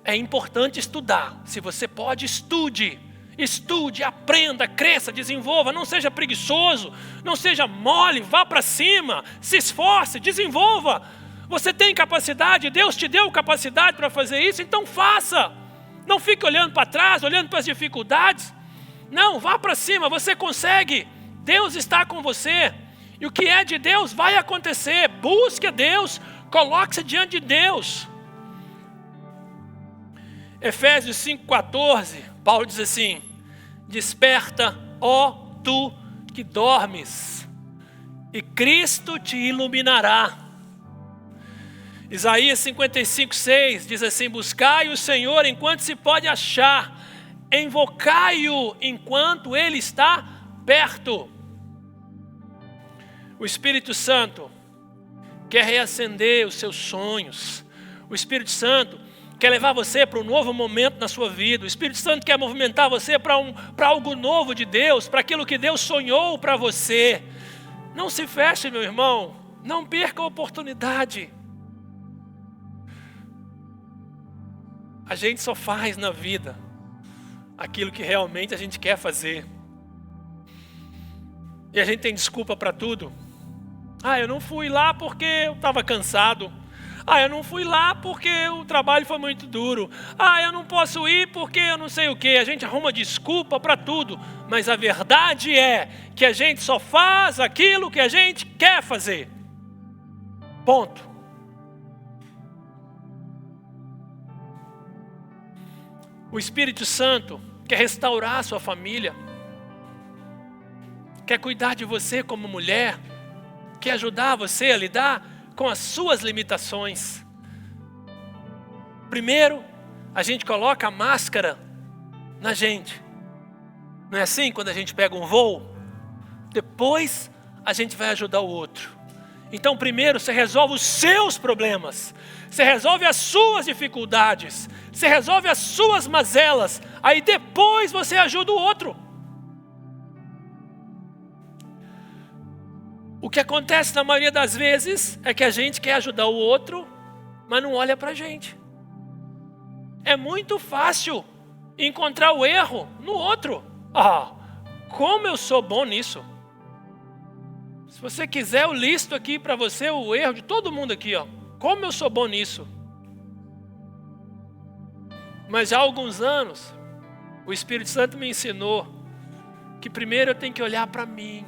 É importante estudar. Se você pode, estude, aprenda, cresça, desenvolva. Não seja preguiçoso, não seja mole, vá para cima, se esforce, desenvolva. Você tem capacidade, Deus te deu capacidade para fazer isso, então faça. Não fique olhando para trás, olhando para as dificuldades. Não, vá para cima, você consegue. Deus está com você. E o que é de Deus vai acontecer. Busque a Deus, coloque-se diante de Deus. Efésios 5,14, Paulo diz assim: desperta, ó tu que dormes, e Cristo te iluminará. Isaías 55,6 diz assim: buscai o Senhor enquanto se pode achar, invocai-o enquanto Ele está perto. O Espírito Santo quer reacender os seus sonhos. O Espírito Santo quer levar você para um novo momento na sua vida. O Espírito Santo quer movimentar você para algo novo de Deus, para aquilo que Deus sonhou para você. Não se feche, meu irmão. Não perca a oportunidade. A gente só faz na vida aquilo que realmente a gente quer fazer. E a gente tem desculpa para tudo. Eu não fui lá porque eu estava cansado. Eu não fui lá porque o trabalho foi muito duro. Eu não posso ir porque eu não sei o quê. A gente arruma desculpa para tudo. Mas a verdade é que a gente só faz aquilo que a gente quer fazer. Ponto. O Espírito Santo quer restaurar a sua família. Quer cuidar de você como mulher. Quer ajudar você a lidar com as suas limitações. Primeiro, a gente coloca a máscara na gente. Não é assim quando a gente pega um voo? Depois a gente vai ajudar o outro. Então primeiro você resolve os seus problemas. Você resolve as suas dificuldades. Você resolve as suas mazelas. Aí depois você ajuda o outro. O que acontece na maioria das vezes é que a gente quer ajudar o outro, mas não olha pra gente. É muito fácil encontrar o erro no outro. Como eu sou bom nisso. Se você quiser, eu listo aqui para você o erro de todo mundo aqui, Como eu sou bom nisso. Mas há alguns anos, o Espírito Santo me ensinou que primeiro eu tenho que olhar para mim,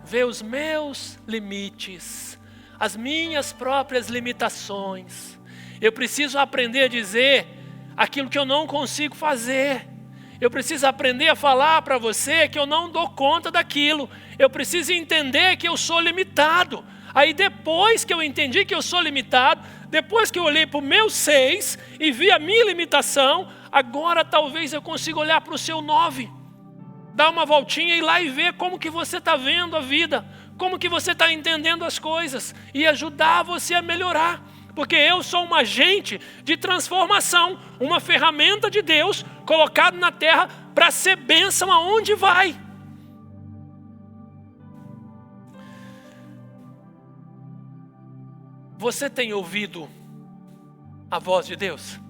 ver os meus limites, as minhas próprias limitações. Eu preciso aprender a dizer aquilo que eu não consigo fazer. Eu preciso aprender a falar para você que eu não dou conta daquilo. Eu preciso entender que eu sou limitado. Aí depois que eu entendi que eu sou limitado, depois que eu olhei para o meu 6 e vi a minha limitação, agora talvez eu consiga olhar para o seu 9. Dar uma voltinha e ir lá e ver como que você está vendo a vida. Como que você está entendendo as coisas. E ajudar você a melhorar. Porque eu sou um agente de transformação, uma ferramenta de Deus colocado na terra para ser bênção aonde vai. Você tem ouvido a voz de Deus?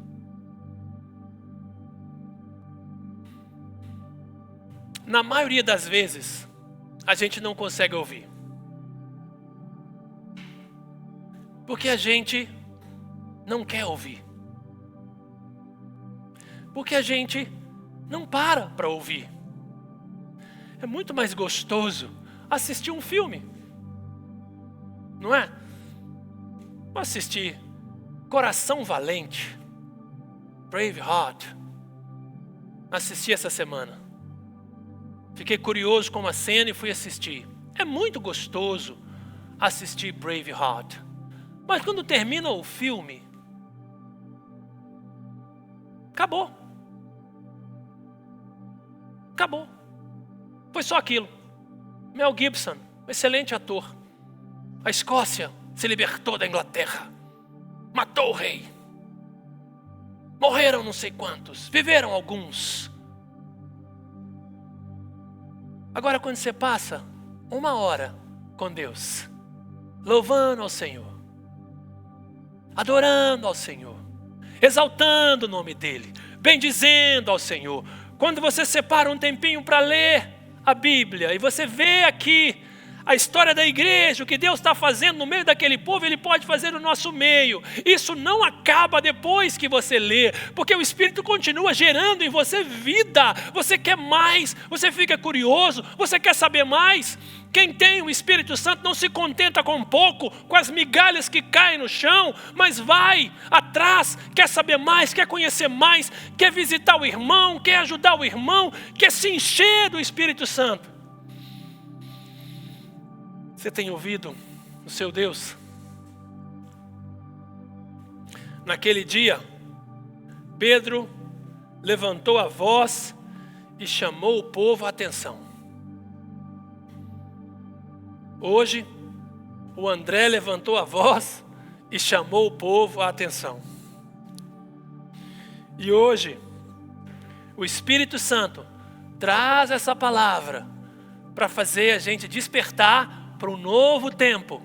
Na maioria das vezes, a gente não consegue ouvir. Porque a gente não quer ouvir. Porque a gente não para ouvir. É muito mais gostoso assistir um filme. Não é? Vou assistir Coração Valente, Braveheart. Assisti essa semana. Fiquei curioso com a cena e fui assistir. É muito gostoso assistir Braveheart. Mas quando termina o filme, acabou. Acabou. Foi só aquilo. Mel Gibson, um excelente ator. A Escócia se libertou da Inglaterra. Matou o rei. Morreram não sei quantos. Viveram alguns. Agora quando você passa 1 hora com Deus, louvando ao Senhor, adorando ao Senhor, exaltando o nome dEle, bendizendo ao Senhor. Quando você separa um tempinho para ler a Bíblia e você vê aqui a história da igreja, o que Deus está fazendo no meio daquele povo, Ele pode fazer no nosso meio. Isso não acaba depois que você lê, porque o Espírito continua gerando em você vida. Você quer mais, você fica curioso, você quer saber mais. Quem tem o Espírito Santo não se contenta com pouco, com as migalhas que caem no chão, mas vai atrás, quer saber mais, quer conhecer mais, quer visitar o irmão, quer ajudar o irmão, quer se encher do Espírito Santo. Você tem ouvido o seu Deus? Naquele dia, Pedro levantou a voz e chamou o povo à atenção. Hoje, o André levantou a voz e chamou o povo à atenção. E hoje, o Espírito Santo traz essa palavra para fazer a gente despertar para um novo tempo,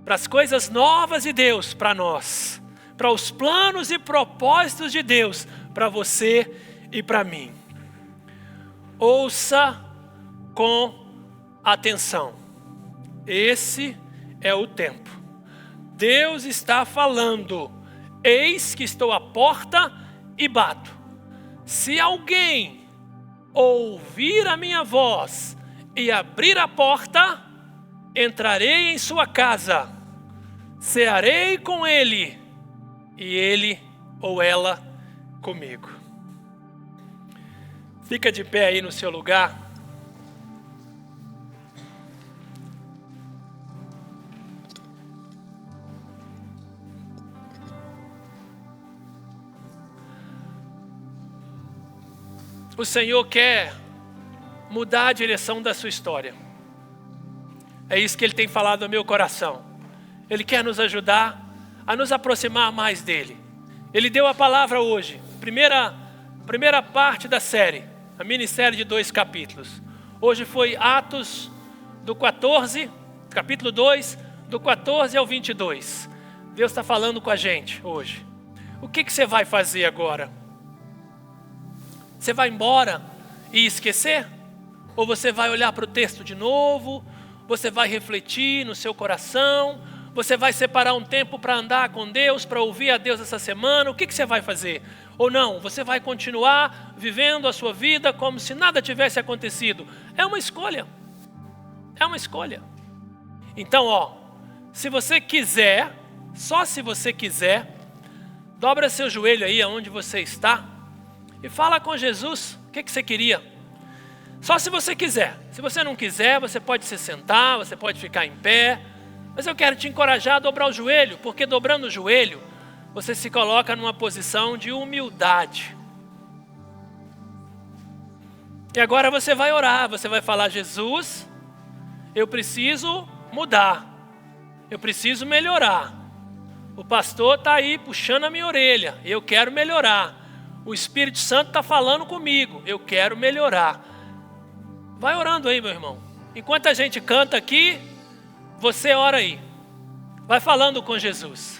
para as coisas novas de Deus para nós, para os planos e propósitos de Deus para você e para mim. Ouça com atenção. Esse é o tempo. Deus está falando. Eis que estou à porta e bato. Se alguém ouvir a minha voz e abrir a porta, entrarei em sua casa, cearei com ele, e ele ou ela comigo. Fica de pé aí no seu lugar. o Senhor quer mudar a direção da sua história. É isso que Ele tem falado no meu coração. Ele quer nos ajudar a nos aproximar mais dEle. Ele deu a palavra hoje, primeira parte da série, a minissérie de 2 capítulos. Hoje foi Atos do 14, capítulo 2, do 14 ao 22. Deus está falando com a gente hoje. O que você vai fazer agora? Você vai embora e esquecer? Ou você vai olhar para o texto de novo? Você vai refletir no seu coração? Você vai separar um tempo para andar com Deus, para ouvir a Deus essa semana? O que você vai fazer? Ou não, você vai continuar vivendo a sua vida como se nada tivesse acontecido? É uma escolha. É uma escolha. Então, se você quiser, só se você quiser, dobra seu joelho aí aonde você está e fala com Jesus o que você queria. Só se você quiser. Se você não quiser, você pode se sentar, você pode ficar em pé. Mas eu quero te encorajar a dobrar o joelho, porque dobrando o joelho, você se coloca numa posição de humildade. E agora você vai orar, você vai falar: Jesus, eu preciso mudar, eu preciso melhorar. O pastor está aí puxando a minha orelha, eu quero melhorar. O Espírito Santo está falando comigo, eu quero melhorar. Vai orando aí, meu irmão. Enquanto a gente canta aqui, você ora aí. Vai falando com Jesus.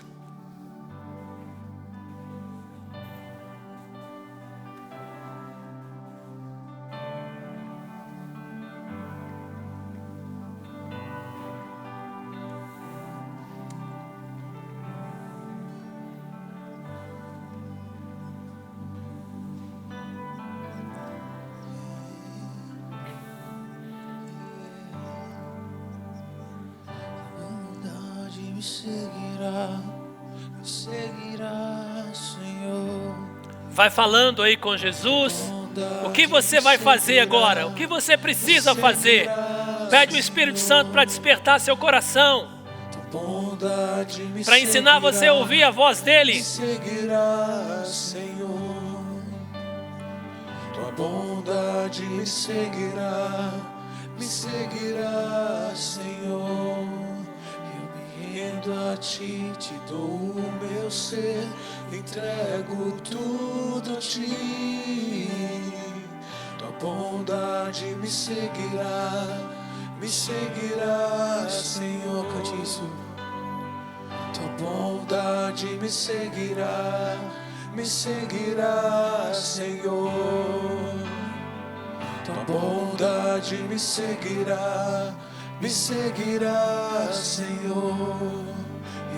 Me seguirá, Senhor. Vai falando aí com Jesus. O que você vai fazer agora? O que você precisa fazer? Pede o Espírito Santo para despertar seu coração, para ensinar você a ouvir a voz dele. Me seguirá, Senhor. Tua bondade me seguirá, Senhor. Rendo a ti, te dou o meu ser, entrego tudo a ti. Tua bondade me seguirá, Senhor. Cante isso. Tua bondade me seguirá, Senhor. Tua bondade me seguirá, Senhor.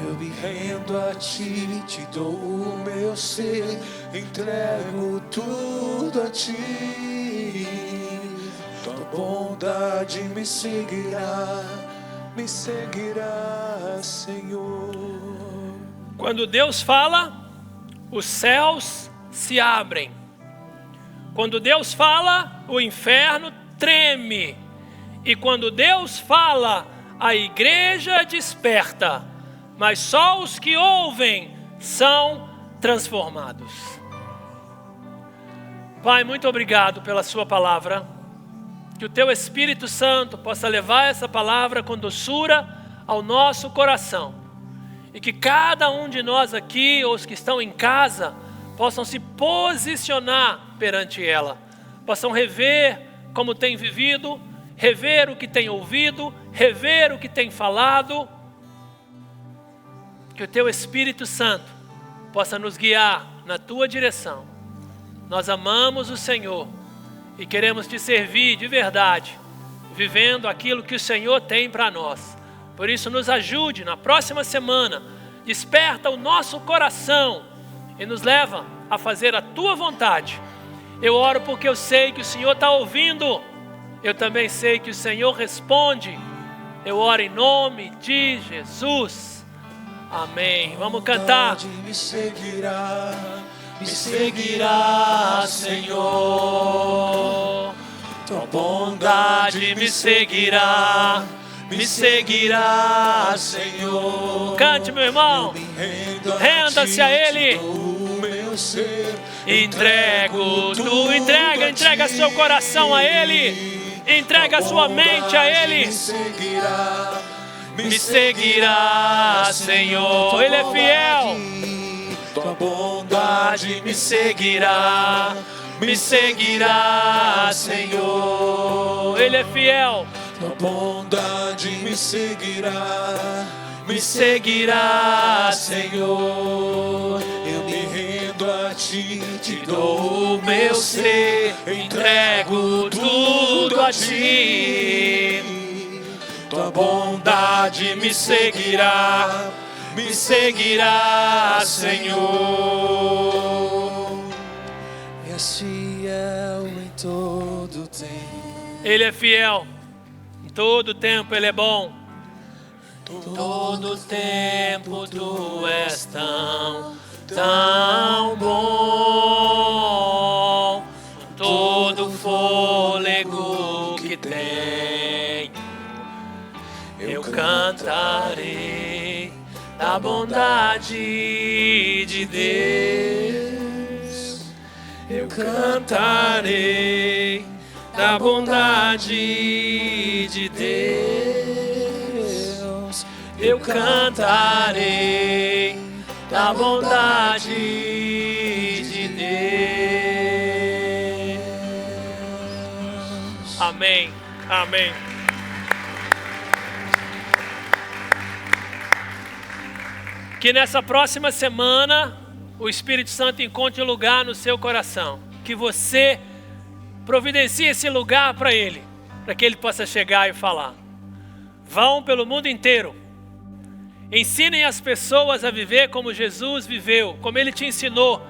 Eu me rendo a ti, te dou o meu ser, entrego tudo a ti. Tua bondade me seguirá, Senhor. Quando Deus fala, os céus se abrem. Quando Deus fala, o inferno treme. E quando Deus fala, a igreja desperta, mas só os que ouvem são transformados. Pai, muito obrigado pela sua palavra. Que o teu Espírito Santo possa levar essa palavra com doçura ao nosso coração. E que cada um de nós aqui, ou os que estão em casa, possam se posicionar perante ela. Possam rever como tem vivido, rever o que tem ouvido, rever o que tem falado. Que o teu Espírito Santo possa nos guiar na tua direção. Nós amamos o Senhor e queremos te servir de verdade, vivendo aquilo que o Senhor tem para nós. Por isso, nos ajude na próxima semana, desperta o nosso coração e nos leva a fazer a tua vontade. Eu oro porque eu sei que o Senhor está ouvindo. Eu também sei que o Senhor responde. Eu oro em nome de Jesus. Amém. Vamos cantar. Me seguirá, Senhor. Tua bondade me seguirá, Senhor. Cante, meu irmão. Renda-se a Ele. O meu meu ser. Entrego tudo. Entrega seu coração a Ele. Entrega a sua mente a Ele. Me seguirá, Senhor. Ele é fiel. Tua bondade Me seguirá, Senhor. Ele é fiel. Tua bondade me seguirá. Me seguirá, Senhor. Eu me rendo a ti, te Dou o meu ser, entrego tudo a ti. Tua bondade me seguirá, Senhor. És fiel em todo tempo. Ele é fiel, em todo tempo Ele é bom. Todo tempo Tu és tão bom. Todo fôlego que tem, eu cantarei da bondade de Deus. Eu cantarei da bondade de Deus. Eu cantarei da bondade de Deus. Amém. Amém. Que nessa próxima semana o Espírito Santo encontre lugar no seu coração. Que você providencie esse lugar para Ele, para que Ele possa chegar e falar. Vão pelo mundo inteiro. Ensinem as pessoas a viver como Jesus viveu, como Ele te ensinou.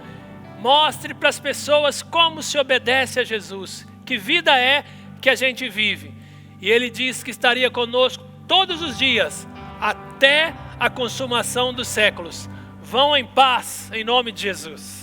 Mostre para as pessoas como se obedece a Jesus. Que vida é que a gente vive. E Ele disse que estaria conosco todos os dias, até a consumação dos séculos. Vão em paz, em nome de Jesus.